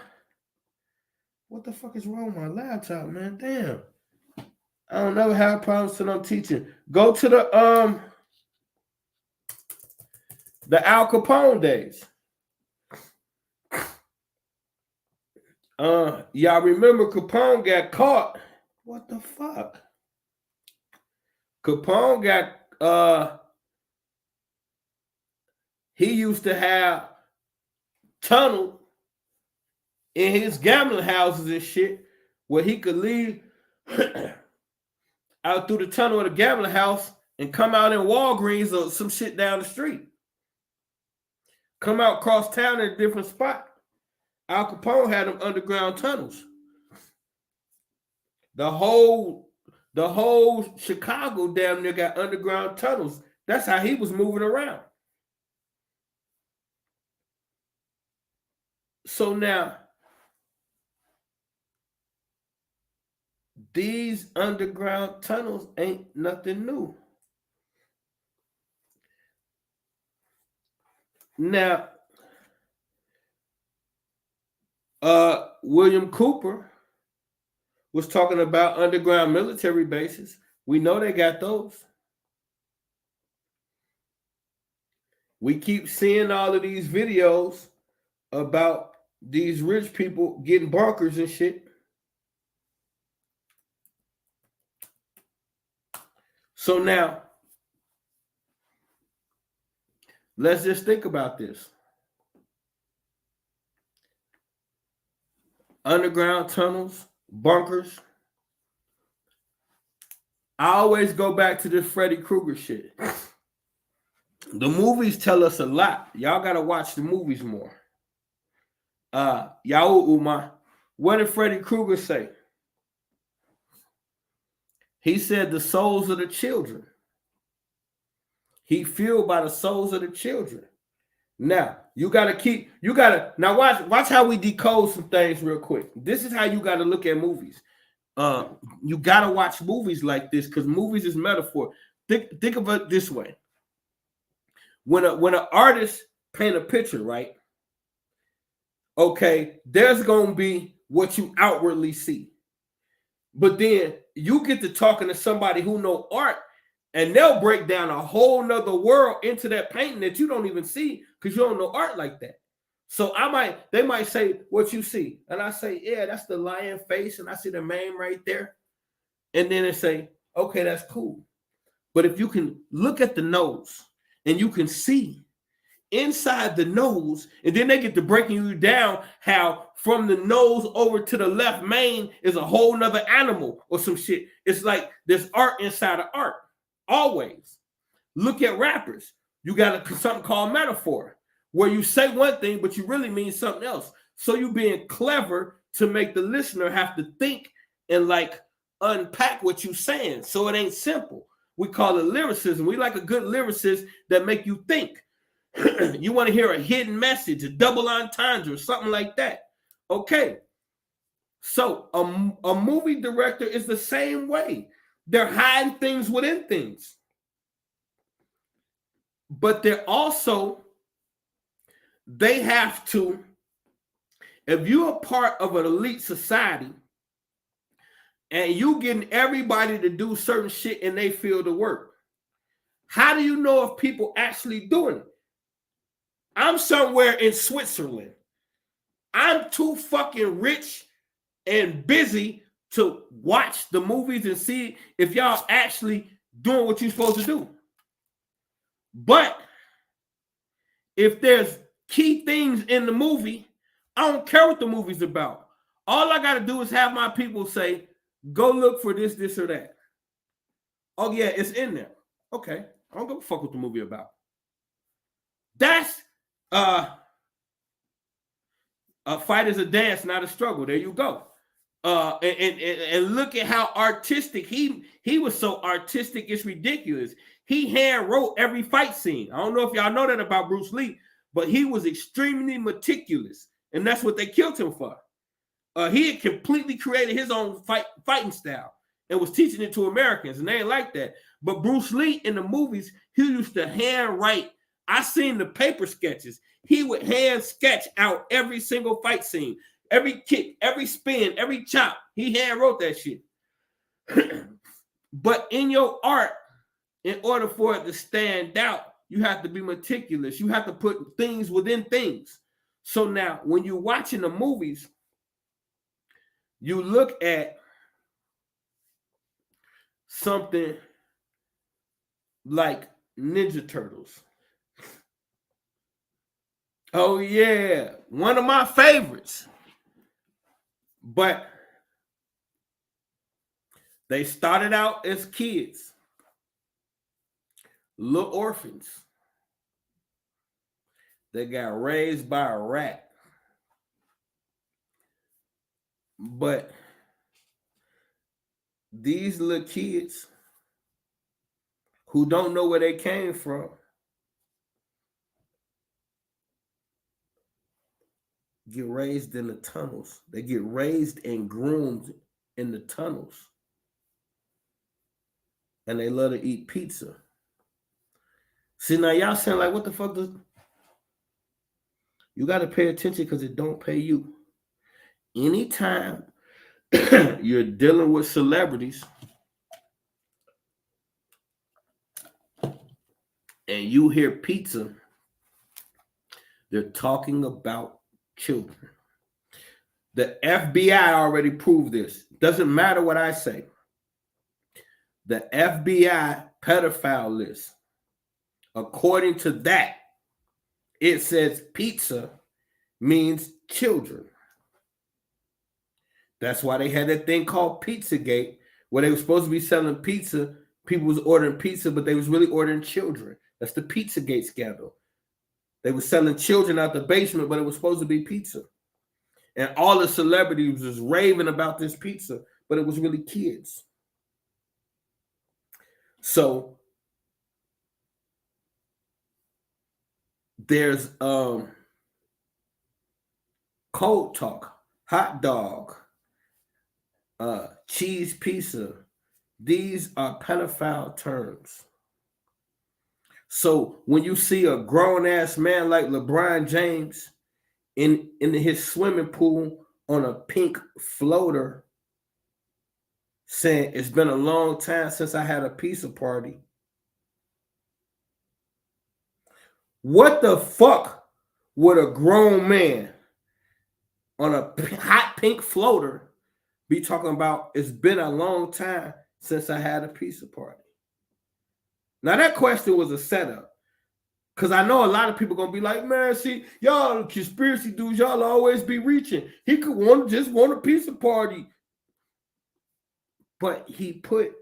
what the fuck is wrong with my laptop, man? Damn. I don't never have problems till I'm teaching. Go to the Al Capone days. Y'all remember Capone got caught. What the fuck? Capone got he used to have tunnel in his gambling houses and shit where he could leave out through the tunnel of the gambling house and come out in Walgreens or some shit down the street. Come out across town in a different spot. Al Capone had them underground tunnels. The whole Chicago damn near got underground tunnels. That's how he was moving around. So now, these underground tunnels ain't nothing new. Now, William Cooper was talking about underground military bases. We know they got those. We keep seeing all of these videos about these rich people getting bunkers and shit. So now, let's just think about this. Underground tunnels, bunkers. I always go back to this Freddy Krueger shit. The movies tell us a lot. Y'all got to watch the movies more. Yahu, what did Freddy Krueger say? He said the souls of the children He fueled by the souls of the children. Now, now watch how we decode some things real quick. This is how you got to look at movies. You got to watch movies like this because movies is metaphor. Think of it this way. When an artist paint a picture, right? Okay, there's going to be what you outwardly see. But then you get to talking to somebody who know art, and they'll break down a whole nother world into that painting that you don't even see because you don't know art like that. So they might say, what you see? And I say, yeah, that's the lion face, and I see the mane right there. And then they say, okay, that's cool. But if you can look at the nose and you can see inside the nose, and then they get to breaking you down how from the nose over to the left mane is a whole nother animal or some shit. It's like there's art inside of art. Always. Look at rappers. You got something called metaphor, where you say one thing, but you really mean something else. So you being clever to make the listener have to think and like unpack what you're saying. So it ain't simple. We call it lyricism. We like a good lyricist that make you think. You want to hear a hidden message, a double entendre, or something like that. Okay. So a movie director is the same way. They're hiding things within things. But they're also, they have to, if you're a part of an elite society and you getting everybody to do certain shit in their field of work, how do you know if people actually doing it? I'm somewhere in Switzerland. I'm too fucking rich and busy to watch the movies and see if y'all actually doing what you're supposed to do. But if there's key things in the movie, I don't care what the movie's about. All I got to do is have my people say, go look for this, this, or that. Oh, yeah, it's in there. Okay. I don't give a fuck what the movie about. That's a fight is a dance, not a struggle. There you go. And look at how artistic he was. So artistic, it's ridiculous. He hand wrote every fight scene. I don't know if y'all know that about Bruce Lee, but he was extremely meticulous, and that's what they killed him for. He had completely created his own fighting style and was teaching it to Americans, and they ain't like that. But Bruce Lee in the movies, he used to hand write. I seen the paper sketches. He would hand sketch out every single fight scene, every kick, every spin, every chop. He hand wrote that shit. But in your art, in order for it to stand out, you have to be meticulous. You have to put things within things. So now, when you're watching the movies, you look at something like Ninja Turtles. Oh, yeah. One of my favorites. But they started out as kids. Little orphans. They got raised by a rat. But these little kids who don't know where they came from get raised in the tunnels. They get raised and groomed in the tunnels. And they love to eat pizza. See, now y'all saying like, what the fuck does... You got to pay attention because it don't pay you. Anytime you're dealing with celebrities and you hear pizza, they're talking about children. The FBI already proved this. Doesn't matter what I say. The FBI pedophile list, according to that, it says pizza means children. That's why they had that thing called Pizzagate, where they were supposed to be selling pizza. People was ordering pizza, but they was really ordering children. That's the Pizzagate scandal. They were selling children out the basement, but it was supposed to be pizza. And all the celebrities was raving about this pizza, but it was really kids. So There's cold talk, hot dog, cheese pizza. These are pedophile terms. So when you see a grown ass man like LeBron James in his swimming pool on a pink floater saying it's been a long time since I had a pizza party, what the fuck would a grown man on a hot pink floater be talking about? It's been a long time since I had a pizza party. Now that question was a setup, because I know a lot of people gonna be like, man, see, y'all conspiracy dudes, y'all always be reaching. He could just want a pizza party. But he put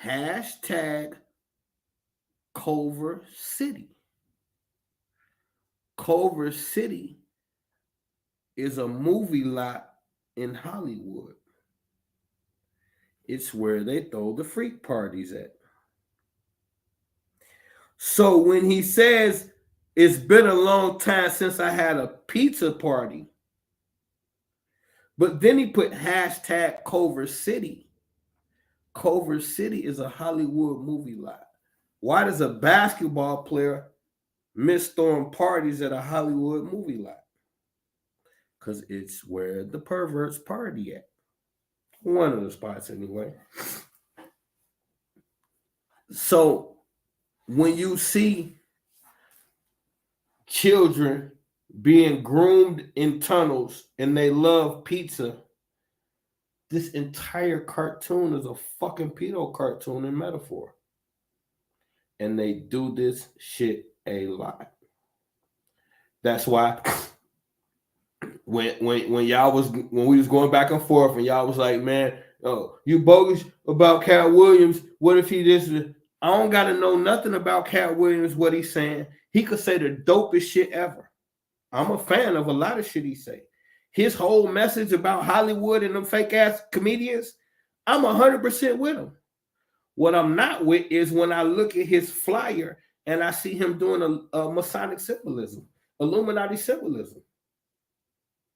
hashtag Culver City. Culver City is a movie lot in Hollywood. It's where they throw the freak parties at. So when he says it's been a long time since I had a pizza party, but then he put hashtag Culver City. Culver City is a Hollywood movie lot. Why does a basketball player miss throwing parties at a Hollywood movie lot? Because it's where the perverts party at. One of the spots anyway. So when you see children being groomed in tunnels and they love pizza, this entire cartoon is a fucking pedo cartoon in metaphor. And they do this shit a lot. That's why when we was going back and forth and y'all was like, man, oh, you bogus about Cat Williams. What if he just, I don't gotta know nothing about Cat Williams, what he's saying. He could say the dopest shit ever. I'm a fan of a lot of shit he say. His whole message about Hollywood and them fake ass comedians, I'm 100% with him. What I'm not with is when I look at his flyer and I see him doing a Masonic symbolism, Illuminati symbolism.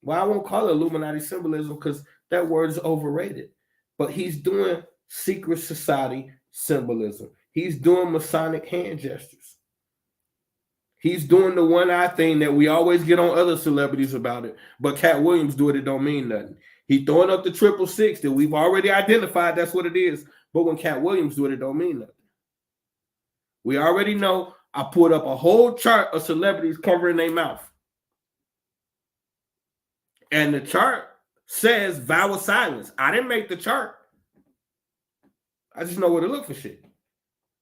Well, I won't call it Illuminati symbolism because that word is overrated. But he's doing secret society symbolism. He's doing Masonic hand gestures. He's doing the one-eye thing that we always get on other celebrities about it. But Cat Williams do it, it don't mean nothing. He throwing up the 666 that we've already identified. That's what it is. But when Cat Williams do it, it don't mean nothing. We already know. I pulled up a whole chart of celebrities covering their mouth. And the chart says vow of silence. I didn't make the chart. I just know where to look for shit.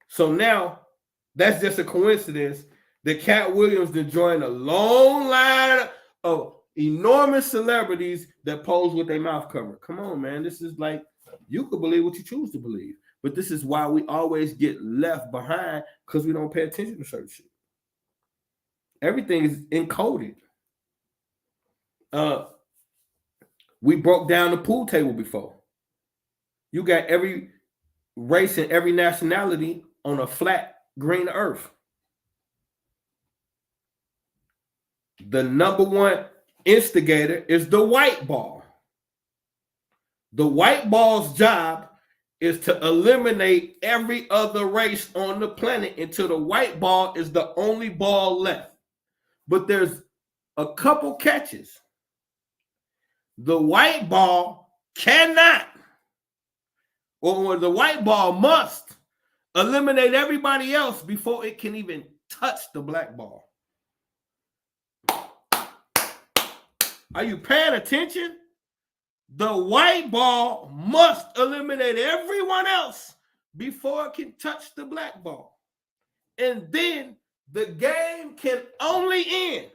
So now, that's just a coincidence that Cat Williams joined a long line of enormous celebrities that pose with their mouth covered. Come on, man. This is like, you could believe what you choose to believe. But this is why we always get left behind, because we don't pay attention to certain shit. Everything is encoded. We broke down the pool table before. You got every race and every nationality on a flat green earth. The number one instigator is the white ball. The white ball's job is to eliminate every other race on the planet until the white ball is the only ball left. But there's a couple catches. The white ball cannot, or the white ball must eliminate everybody else before it can even touch the black ball. Are you paying attention? The white ball must eliminate everyone else before it can touch the black ball. And then the game can only end.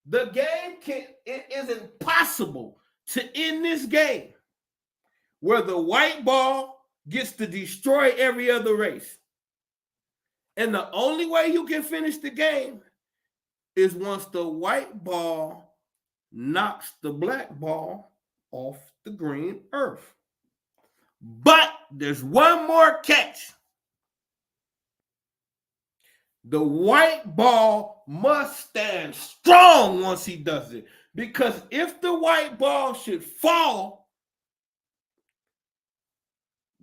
It is impossible to end this game where the white ball gets to destroy every other race. And the only way you can finish the game is once the white ball knocks the black ball off the green earth. But there's one more catch. The white ball must stand strong once he does it. Because if the white ball should fall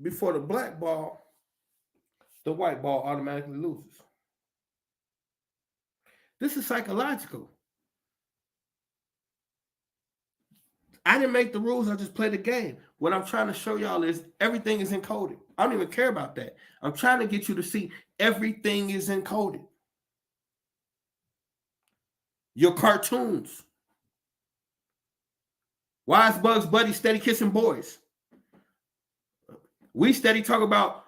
before the black ball, the white ball automatically loses. This is psychological. I didn't make the rules. I just play the game. What I'm trying to show y'all is everything is encoded. I don't even care about that. I'm trying to get you to see everything is encoded. Your cartoons. Why is Bugs Bunny steady kissing boys? We steady talk about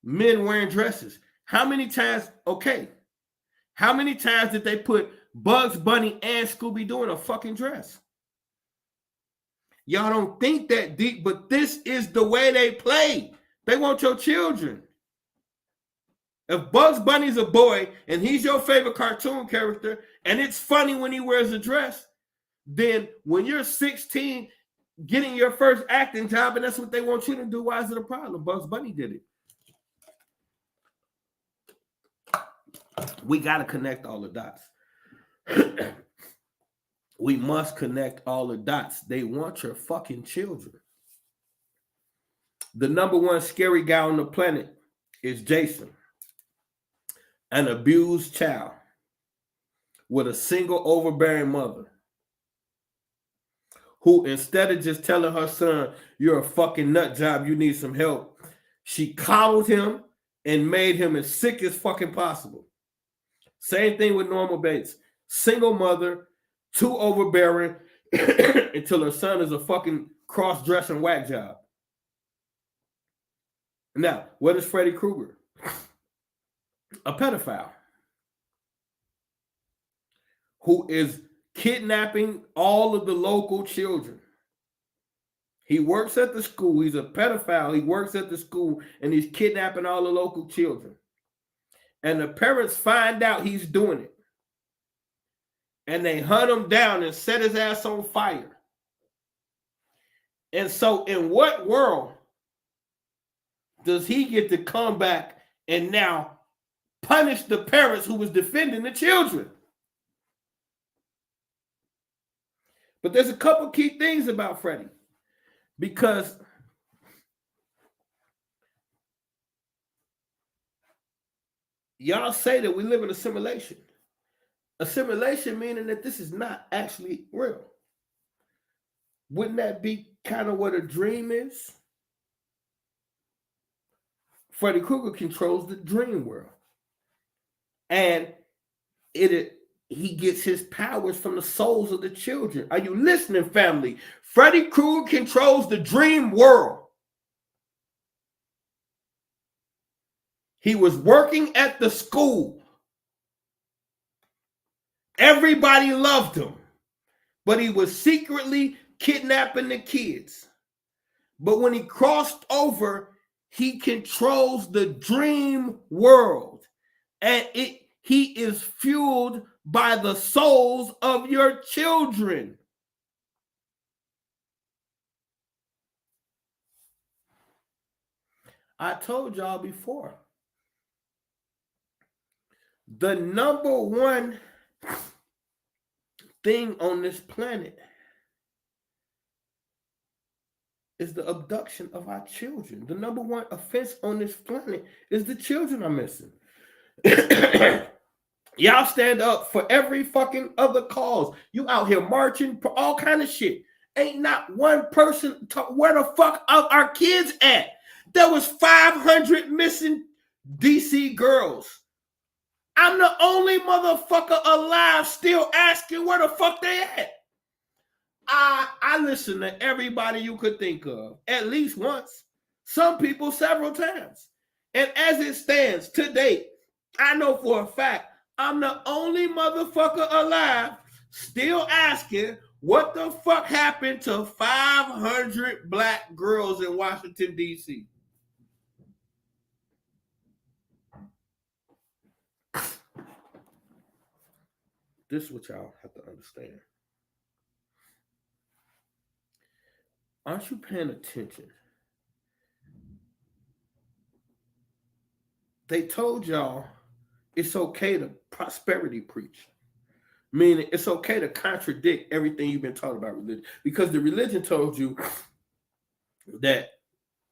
men wearing dresses. How many times, okay, how many times did they put Bugs Bunny and Scooby-Doo in a fucking dress? Y'all don't think that deep, but this is the way they play. They want your children. If Bugs Bunny's a boy and he's your favorite cartoon character and it's funny when he wears a dress, then when you're 16, getting your first acting job and that's what they want you to do, why is it a problem? Bugs Bunny did it. We got to connect all the dots. We must connect all the dots. They want your fucking children. The number one scary guy on the planet is Jason, an abused child with a single overbearing mother who, instead of just telling her son, you're a fucking nut job, you need some help, she coddled him and made him as sick as fucking possible. Same thing with Normal Bates. Single mother, too overbearing until her son is a fucking cross-dressing whack job. Now, what is Freddy Krueger? A pedophile who is kidnapping all of the local children. He works at the school. He's a pedophile. He works at the school and he's kidnapping all the local children. And the parents find out he's doing it. And they hunt him down and set his ass on fire. And so in what world does he get to come back and now punish the parents who was defending the children? But there's a couple key things about Freddy. Because y'all say that we live in a simulation. A simulation meaning that this is not actually real. Wouldn't that be kind of what a dream is? Freddy Krueger controls the dream world. And he gets his powers from the souls of the children. Are you listening, family? Freddy Krueger controls the dream world. He was working at the school. Everybody loved him, but he was secretly kidnapping the kids. But when he crossed over, he controls the dream world. And he is fueled by the souls of your children. I told y'all before, the number one thing on this planet is the abduction of our children. The number one offense on this planet is the children are missing. Y'all stand up for every fucking other cause. You out here marching for all kind of shit. Ain't not one person where the fuck are our kids at? There was 500 missing DC girls. I'm the only motherfucker alive still asking where the fuck they at. I listen to everybody you could think of at least once. Some people several times. And as it stands to date, I know for a fact I'm the only motherfucker alive still asking what the fuck happened to 500 black girls in Washington, D.C. This is what y'all have to understand. Aren't you paying attention? They told y'all it's okay to prosperity preach. Meaning it's okay to contradict everything you've been taught about religion. Because the religion told you that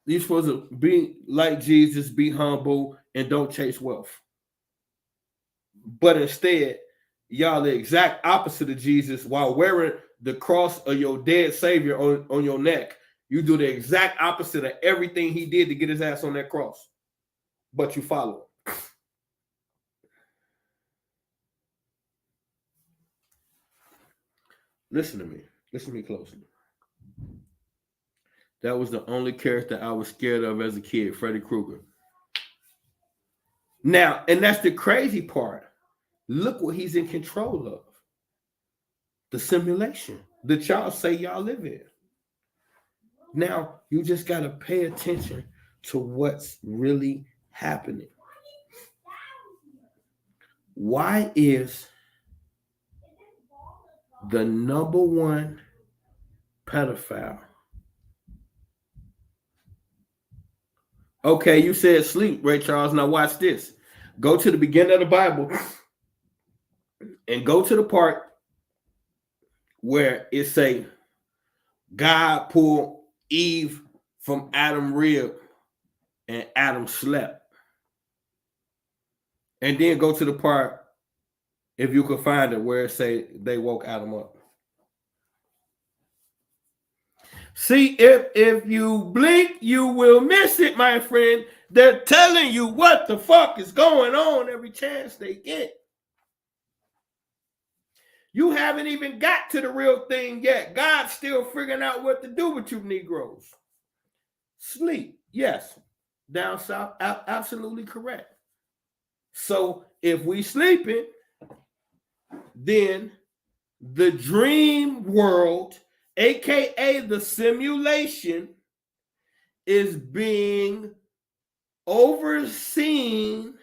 you're supposed to be like Jesus, be humble, and don't chase wealth. But instead, y'all the exact opposite of Jesus while wearing the cross of your dead Savior on your neck. You do the exact opposite of everything he did to get his ass on that cross. But you follow him. Listen to me. Listen to me closely. That was the only character I was scared of as a kid, Freddy Krueger. Now, and that's the crazy part. Look what he's in control of. The simulation that y'all say y'all live in. Now, you just got to pay attention to what's really happening. Why is the number one pedophile? Okay, you said sleep, Ray Charles. Now watch this. Go to the beginning of the Bible and go to the part where it say God pulled Eve from Adam's rib and Adam slept. And then go to the part, if you can find it, where it say they woke Adam up. See, if you blink, you will miss it, my friend. They're telling you what the fuck is going on every chance they get. You haven't even got to the real thing yet. God's still figuring out what to do with you Negroes. Sleep, yes. Down south, absolutely correct. So if we sleeping, then the dream world, aka the simulation, is being overseen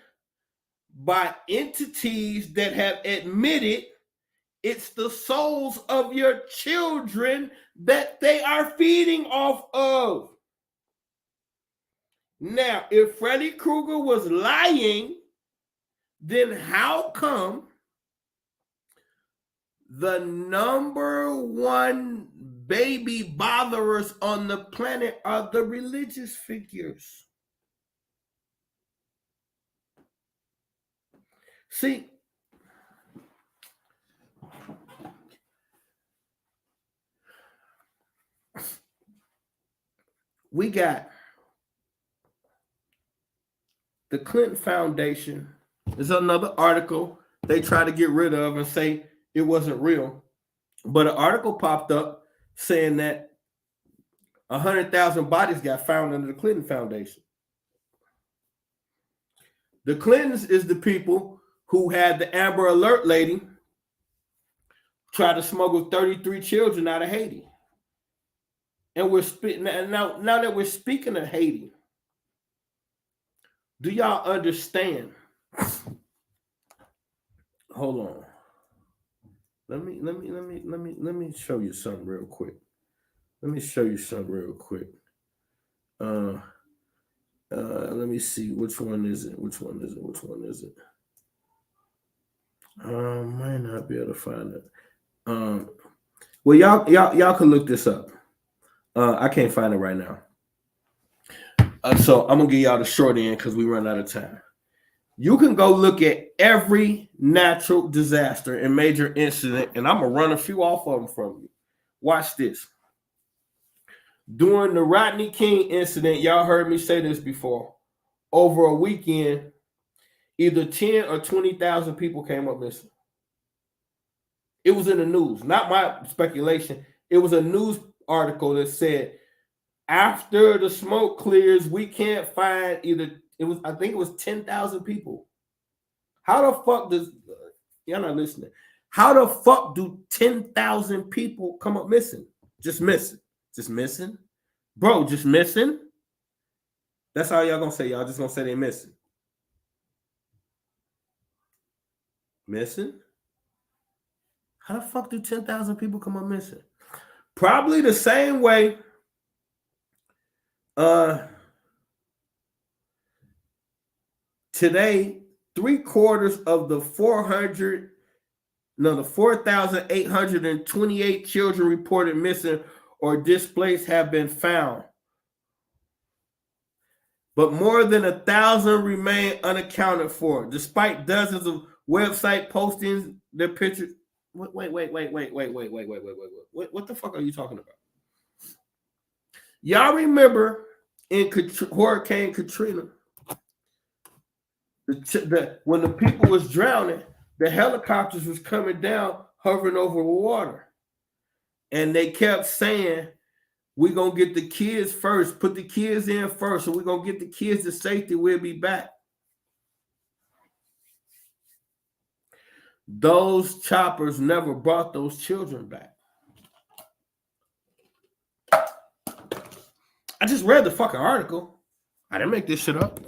by entities that have admitted it's the souls of your children that they are feeding off of. Now, if Freddy Krueger was lying, then how come the number one baby botherers on the planet are the religious figures? See, we got the Clinton Foundation. There's another article they try to get rid of and say it wasn't real. But an article popped up saying that 100,000 bodies got found under the Clinton Foundation. The Clintons is the people who had the Amber Alert lady try to smuggle 33 children out of Haiti. And we're now that we're speaking of Haiti, do y'all understand? Hold on. Let me show you something real quick. Let me see, which one is it? Might not be able to find it. Well, y'all can look this up. I can't find it right now. So I'm gonna give y'all the short end because we run out of time. You can go look at every natural disaster and major incident, and I'm gonna run a few off of them from you. Watch this. During the Rodney King incident, y'all heard me say this before. Over a weekend, either 10 or 20,000 people came up missing. It was in the news, not my speculation. It was a news article that said, after the smoke clears, we can't find I think it was 10,000 people. How the fuck does, y'all not listening, how the fuck do 10,000 people come up missing? Just missing. Bro, just missing? That's all y'all gonna say. Y'all just gonna say they missing. Missing? How the fuck do 10,000 people come up missing? Probably the same way today 3/4 of the 4,828 children reported missing or displaced have been found. But more than 1,000 remain unaccounted for, despite dozens of website postings, their pictures. Wait. What the fuck are you talking about? Y'all remember in Hurricane Katrina, when the people was drowning, the helicopters was coming down, hovering over water. And they kept saying, we're going to get the kids first. Put the kids in first. So we're going to get the kids to safety. We'll be back. Those choppers never brought those children back. I just read the fucking article. I didn't make this shit up.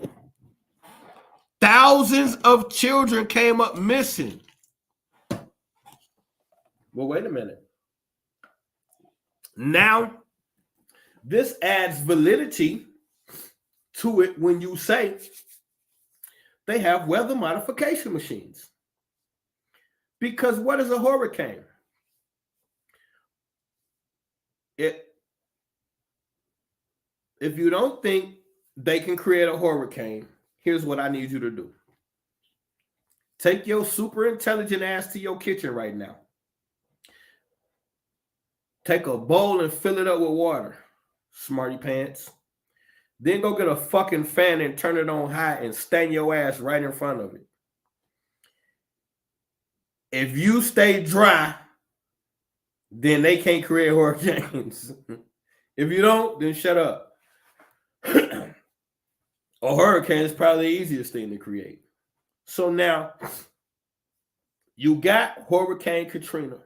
Thousands of children came up missing. Well, wait a minute. Now, this adds validity to it when you say they have weather modification machines. Because what is a hurricane? If you don't think they can create a hurricane, here's what I need you to do. Take your super intelligent ass to your kitchen right now. Take a bowl and fill it up with water, smarty pants. Then go get a fucking fan and turn it on high and stand your ass right in front of it. If you stay dry, then they can't create hurricanes. If you don't, then shut up. A hurricane is probably the easiest thing to create. So now, you got Hurricane Katrina.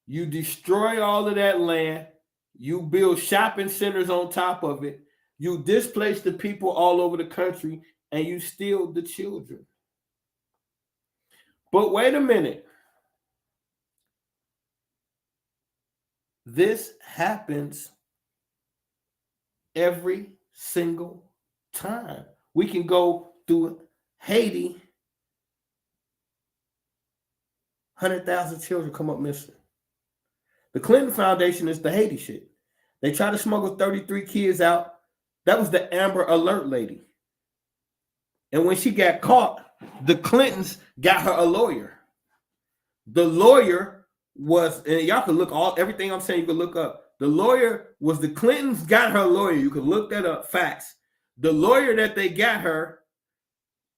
You destroy all of that land. You build shopping centers on top of it. You displace the people all over the country, and you steal the children. But wait a minute. This happens every single time. We can go through Haiti. 100,000 children come up missing. The Clinton Foundation is the Haiti shit. They tried to smuggle 33 kids out. That was the Amber Alert lady. And when she got caught, the Clintons got her a lawyer. The lawyer was, and y'all can look everything I'm saying, you can look up. The lawyer was the Clintons got her lawyer. You can look that up, facts. The lawyer that they got her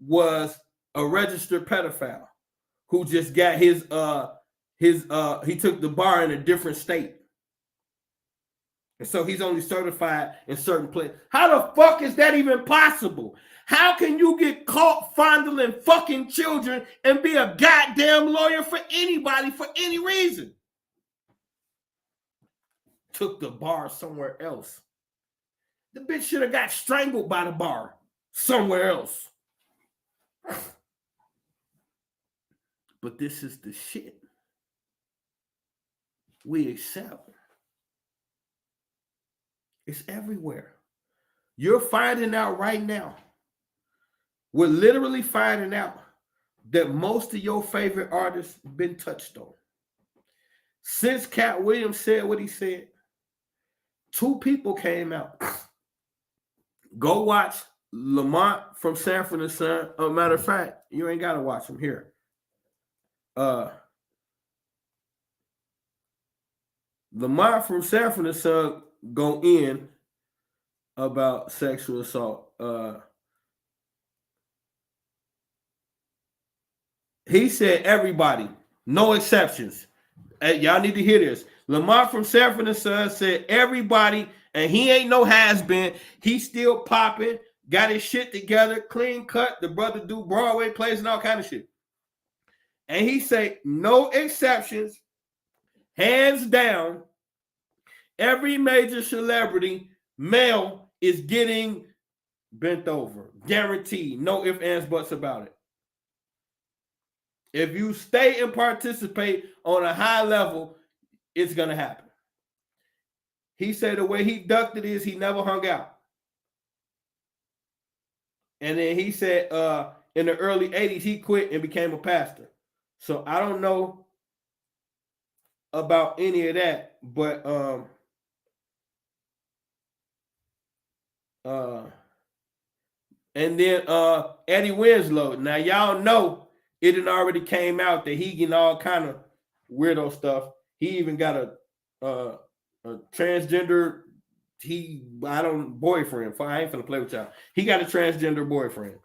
was a registered pedophile who just got he took the bar in a different state. And so he's only certified in certain places. How the fuck is that even possible? How can you get caught fondling fucking children and be a goddamn lawyer for anybody for any reason? Took the bar somewhere else. The bitch should have got strangled by the bar somewhere else. But this is the shit we accept. It's everywhere. You're finding out right now. We're literally finding out that most of your favorite artists been touched on. Since Cat Williams said what he said, 2 people came out. Go watch Lamont from Sanford and Son. As a matter of fact, you ain't got to watch him here. Lamont from Sanford and Son go in about sexual assault. He said everybody, no exceptions. Hey, y'all need to hear this. Lamont from Sanford and Son said everybody, and he ain't no has-been. He still popping, got his shit together, clean cut. The brother do Broadway plays and all kind of shit. And he said no exceptions, hands down, every major celebrity, male, is getting bent over. Guaranteed. No ifs, ands, buts about it. If you stay and participate on a high level, it's going to happen. He said the way he ducked it is he never hung out. And then he said in the early 80s, he quit and became a pastor. So I don't know about any of that, but and then Eddie Winslow. Now y'all know it had already came out that he getting all kind of weirdo stuff. He even got a transgender boyfriend. I ain't finna play with y'all. He got a transgender boyfriend.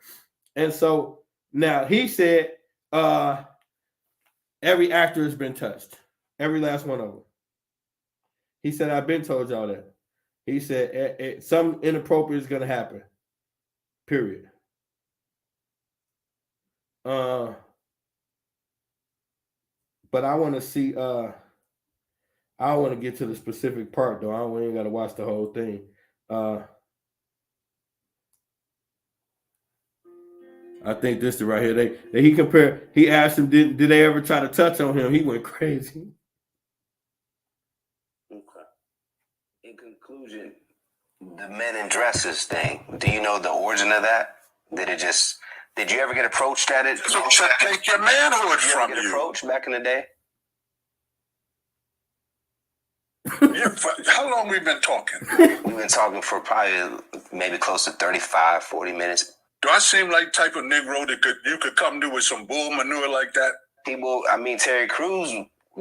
And so now he said every actor has been touched. Every last one of them. He said, I've been told y'all that. He said something inappropriate is gonna happen. Period. But I want to see I want to get to the specific part though. We ain't gotta watch the whole thing. I think this is right here. He asked him, did they ever try to touch on him? He went crazy. Okay. In conclusion, the men in dresses thing, do you know the origin of that? Did you ever get approached at it? So take your manhood from you. Get approached back in the day? Yeah, how long we been talking? We've been talking for probably maybe close to 35, 40 minutes. Do I seem like type of Negro that you could come to with some bull manure like that? Terry Crews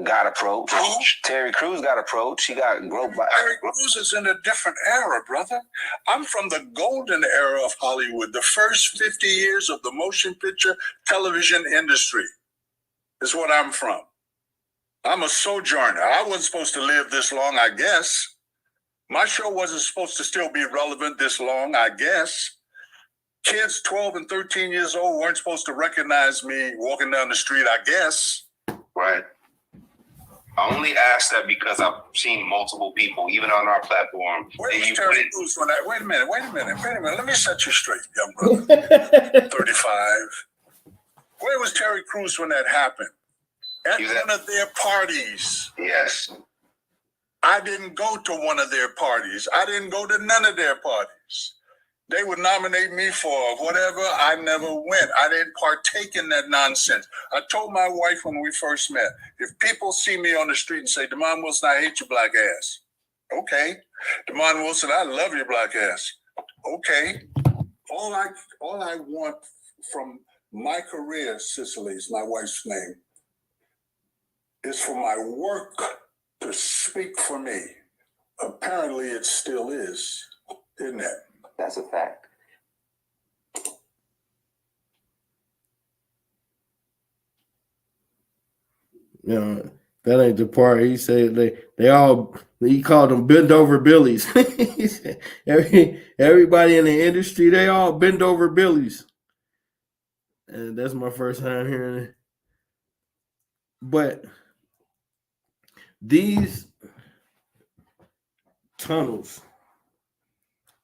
got approached. Oh. Terry Crews got approached. He got groped by. Terry Crews is in a different era, brother. I'm from the golden era of Hollywood, the first 50 years of the motion picture television industry is what I'm from. I'm a sojourner. I wasn't supposed to live this long, I guess. My show wasn't supposed to still be relevant this long, I guess. Kids 12 and 13 years old weren't supposed to recognize me walking down the street, I guess. Right. I only ask that because I've seen multiple people, even on our platform. Where was Terry Crews when that? Wait a minute. Let me set you straight, young brother. 35. Where was Terry Crews when that happened? At one of their parties. Yes. I didn't go to one of their parties. I didn't go to none of their parties. They would nominate me for whatever. I never went. I didn't partake in that nonsense. I told my wife when we first met, if people see me on the street and say, Demond Wilson, I hate your black ass. Okay. Demond Wilson, I love your black ass. Okay. All I want from my career, Cicely is my wife's name, is for my work to speak for me. Apparently it still is, isn't it? That's a fact. Yeah, that ain't the part. He said he called them bend over billies. He said everybody in the industry, they all bend over billies. And that's my first time hearing it. But these tunnels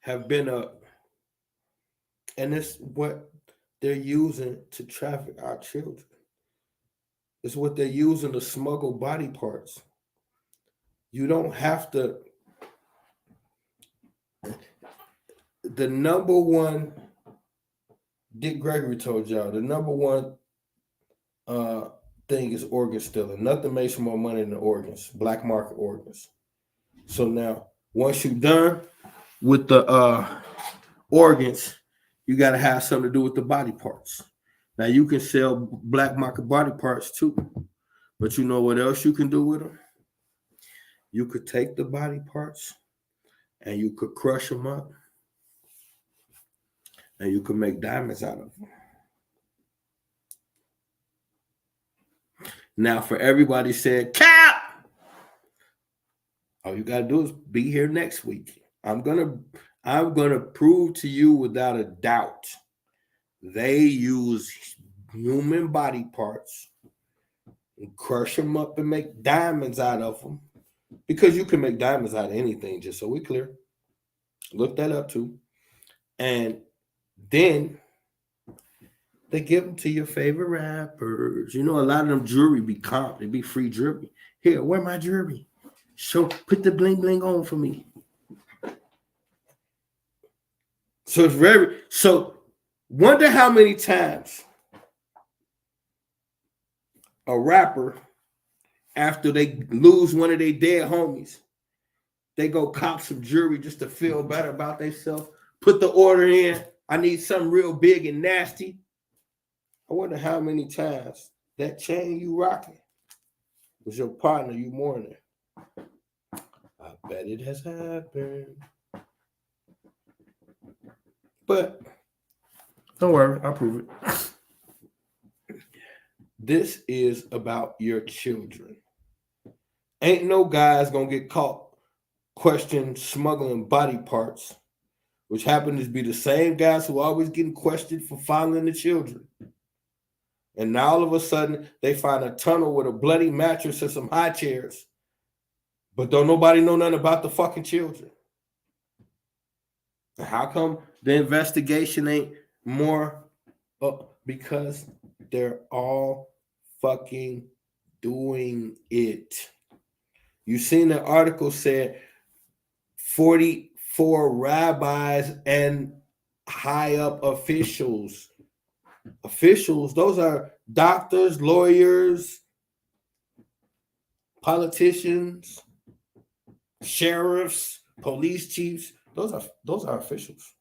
have been up, and it's what they're using to traffic our children. It's what they're using to smuggle body parts. You don't have to. The number one, Dick Gregory told y'all, the number one thing is organ stealing. Nothing makes more money than organs, black market organs. So now, once you're done with the organs, you got to have something to do with the body parts. Now, you can sell black market body parts too, but you know what else you can do with them? You could take the body parts and you could crush them up and you could make diamonds out of them. Now, for everybody said, Cap! All you got to do is be here next week. I'm gonna prove to you without a doubt they use human body parts and crush them up and make diamonds out of them, because you can make diamonds out of anything, just so we're clear. Look that up too. And then they give them to your favorite rappers. You know, a lot of them jewelry be comp. They be free jewelry. Here, wear my jewelry. Put the bling bling on for me. So Wonder how many times a rapper, after they lose one of their dead homies, they go cop some jewelry just to feel better about themselves. Put the order in. I need something real big and nasty. I wonder how many times that chain you rocking was your partner you mourning. I bet it has happened. But don't worry, I'll prove it. This is about your children. Ain't no guys gonna get caught questioned smuggling body parts, which happen to be the same guys who are always getting questioned for fondling the children. And now all of a sudden, they find a tunnel with a bloody mattress and some high chairs. But don't nobody know nothing about the fucking children. How come the investigation ain't more? Because they're all fucking doing it. You seen the article said 44 rabbis and high up officials. Officials, those are doctors, lawyers, politicians, sheriffs, police chiefs. Those are officials.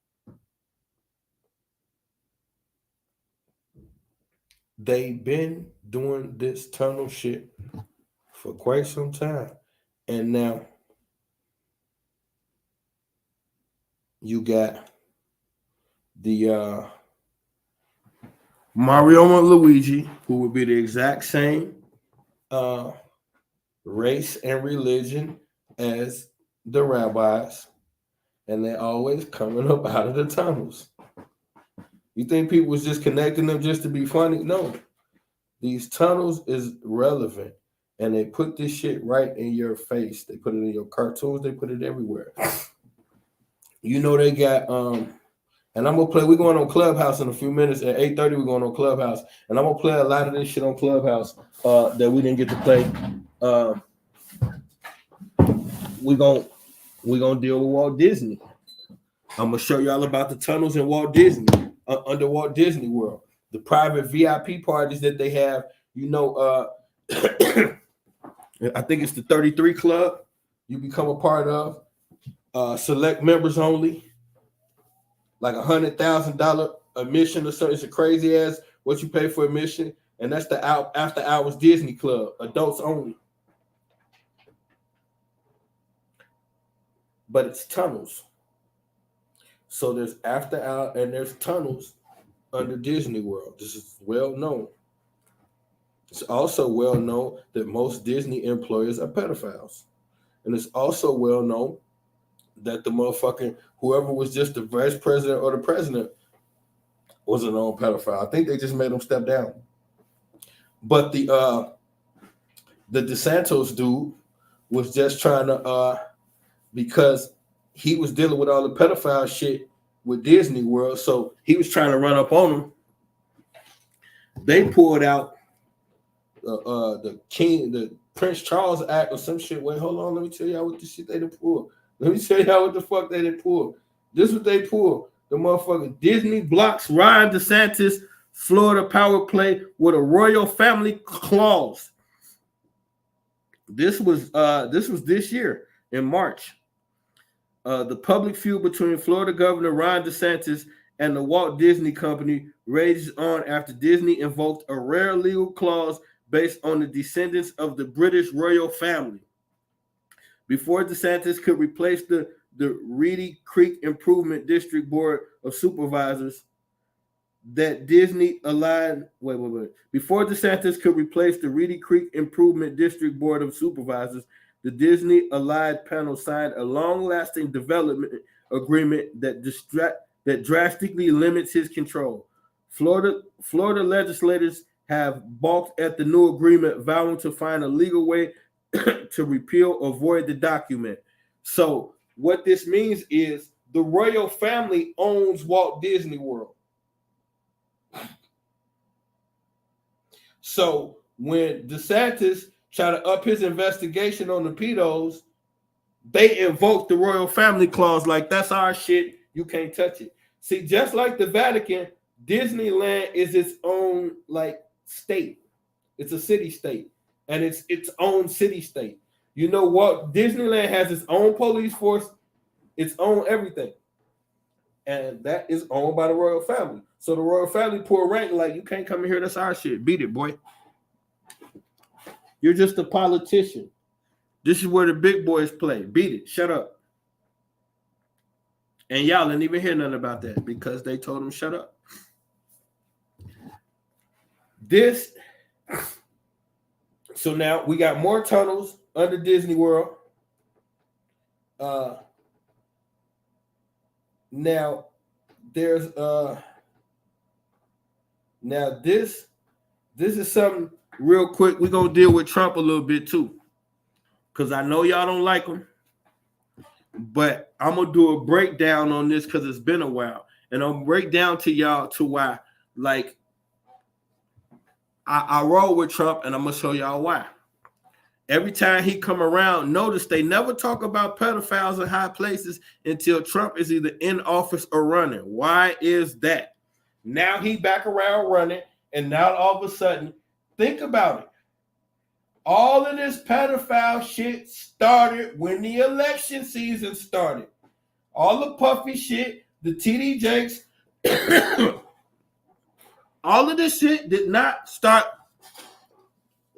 They've been doing this tunnel shit for quite some time. And now you got the Mario and Luigi, who would be the exact same race and religion as the rabbis, and they're always coming up out of the tunnels. You think people was just connecting them just to be funny? No. These tunnels is relevant, and they put this shit right in your face. They put it in your cartoons. They put it everywhere. You know they got and I'm gonna play. We're going on Clubhouse in a few minutes. At 8:30, we're going on Clubhouse, and I'm gonna play a lot of this shit on Clubhouse that we didn't get to play. We're gonna deal with Walt Disney. I'm gonna show y'all about the tunnels in Walt Disney, under Walt Disney World, the private VIP parties that they have. You know, I think it's the 33 Club. You become a part of. Select members only. Like $100,000 admission or something. It's a crazy ass what you pay for admission, and that's the after hours Disney Club, adults only. But it's tunnels. So there's after hour and there's tunnels under Disney World. This is well known. It's also well known that most Disney employees are pedophiles, and it's also well known that the motherfucking whoever was just the vice president or the president was a known pedophile. I think they just made him step down. But the DeSantis dude was just trying to because he was dealing with all the pedophile shit with Disney World, so he was trying to run up on him. They pulled out the Prince Charles Act or some shit. Wait, hold on, let me tell y'all what the shit they done pulled. Let me tell y'all what the fuck they didn't pull. This is what they pulled. The motherfucking Disney blocks Ron DeSantis Florida power play with a royal family clause. This was this year in March. The public feud between Florida Governor Ron DeSantis and the Walt Disney Company rages on after Disney invoked a rare legal clause based on the descendants of the British royal family. Before DeSantis could replace the Reedy Creek Improvement District Board of Supervisors that Disney aligned. Before DeSantis could replace the Reedy Creek Improvement District Board of Supervisors, the Disney Allied panel signed a long-lasting development agreement that drastically limits his control. Florida legislators have balked at the new agreement, vowing to find a legal way to repeal or void the document. So what this means is the royal family owns Walt Disney World. So when DeSantis tried to up his investigation on the pedos, they invoked the royal family clause like, that's our shit, you can't touch it. See, just like the Vatican, Disneyland is its own like state. It's a city state, and it's its own city state. You know what? Disneyland has its own police force, its own everything, and that is owned by the royal family. So the royal family pull rank like, you can't come in here. That's our shit. Beat it, boy. You're just a politician. This is where the big boys play. Beat it. Shut up. And y'all didn't even hear nothing about that because they told him shut up. So now we got more tunnels under Disney World. Now there's now this is something real quick. We're gonna deal with Trump a little bit too, because I know y'all don't like him, but I'm gonna do a breakdown on this because it's been a while, and I'll break down to y'all to why, like, I roll with Trump, and I'm gonna show y'all why. Every time he come around, notice they never talk about pedophiles in high places until Trump is either in office or running. Why is that? Now he back around running, and now all of a sudden, think about it. All of this pedophile shit started when the election season started. All the puffy shit, the TD Jakes, all of this shit did not start.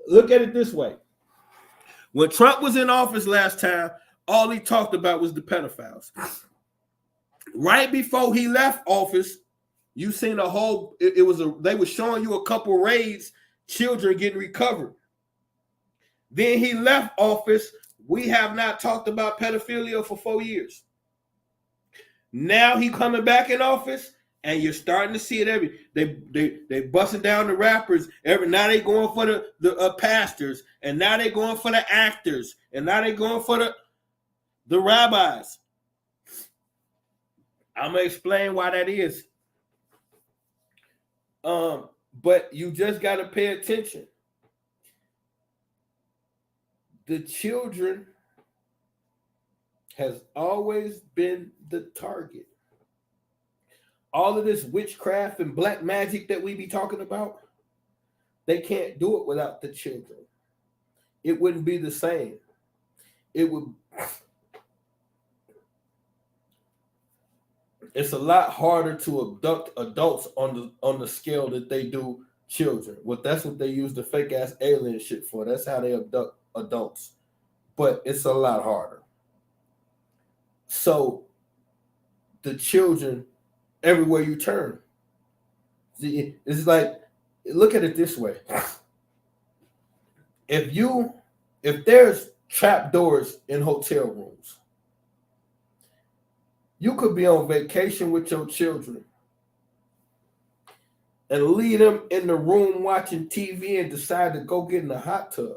Look at it this way. When Trump was in office last time, all he talked about was the pedophiles. Right before he left office, you seen a whole, they were showing you a couple raids, children getting recovered. Then he left office. We have not talked about pedophilia for 4 years. Now he coming back in office, and you're starting to see it they busting down the rappers. Now they going for the pastors, and now they going for the actors, and now they going for the rabbis. I'm gonna explain why that is. But you just gotta pay attention. The children has always been the target. All of this witchcraft and black magic that we be talking about, they can't do it without the children. It wouldn't be the same. It's a lot harder to abduct adults on the scale that they do children. That's what they use the fake ass alien shit for. That's how they abduct adults. But it's a lot harder. So the children, everywhere you turn. See, it's like, look at it this way. If there's trap doors in hotel rooms, you could be on vacation with your children and leave them in the room watching TV and decide to go get in the hot tub.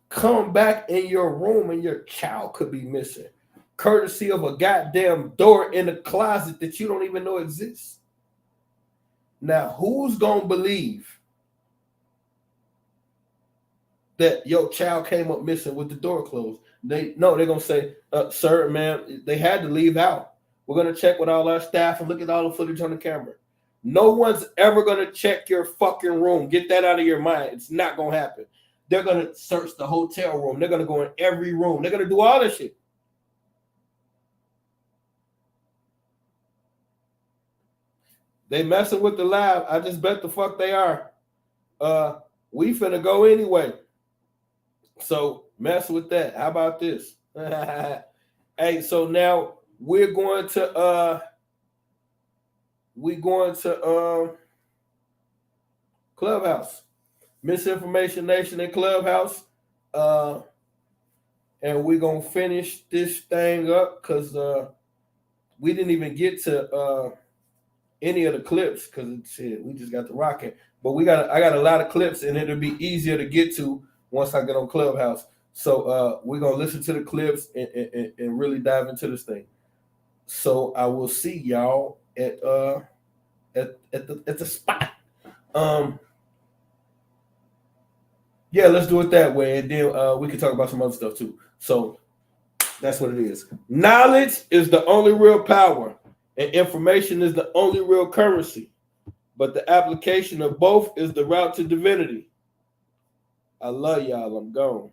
Come back in your room and your child could be missing, courtesy of a goddamn door in a closet that you don't even know exists. Now, who's gonna believe that your child came up missing with the door closed? They're gonna say, sir, ma'am, they had to leave out. We're gonna check with all our staff and look at all the footage on the camera. No one's ever gonna check your fucking room. Get that out of your mind. It's not gonna happen. They're gonna search the hotel room. They're gonna go in every room. They're gonna do all this shit. They messing with the lab. I just bet the fuck they are. We finna go anyway. So mess with that. How about this? Hey, so now we're going to Clubhouse. Misinformation Nation in Clubhouse. And we're gonna finish this thing up because we didn't even get to any of the clips because we just got the rocket. But I got a lot of clips, and it'll be easier to get to once I get on Clubhouse. So we're gonna listen to the clips and really dive into this thing. So I will see y'all at the spot. Yeah, let's do it that way, and then we can talk about some other stuff too. So that's what it is. Knowledge is the only real power. and information is the only real currency, but the application of both is the route to divinity. I love y'all. I'm gone.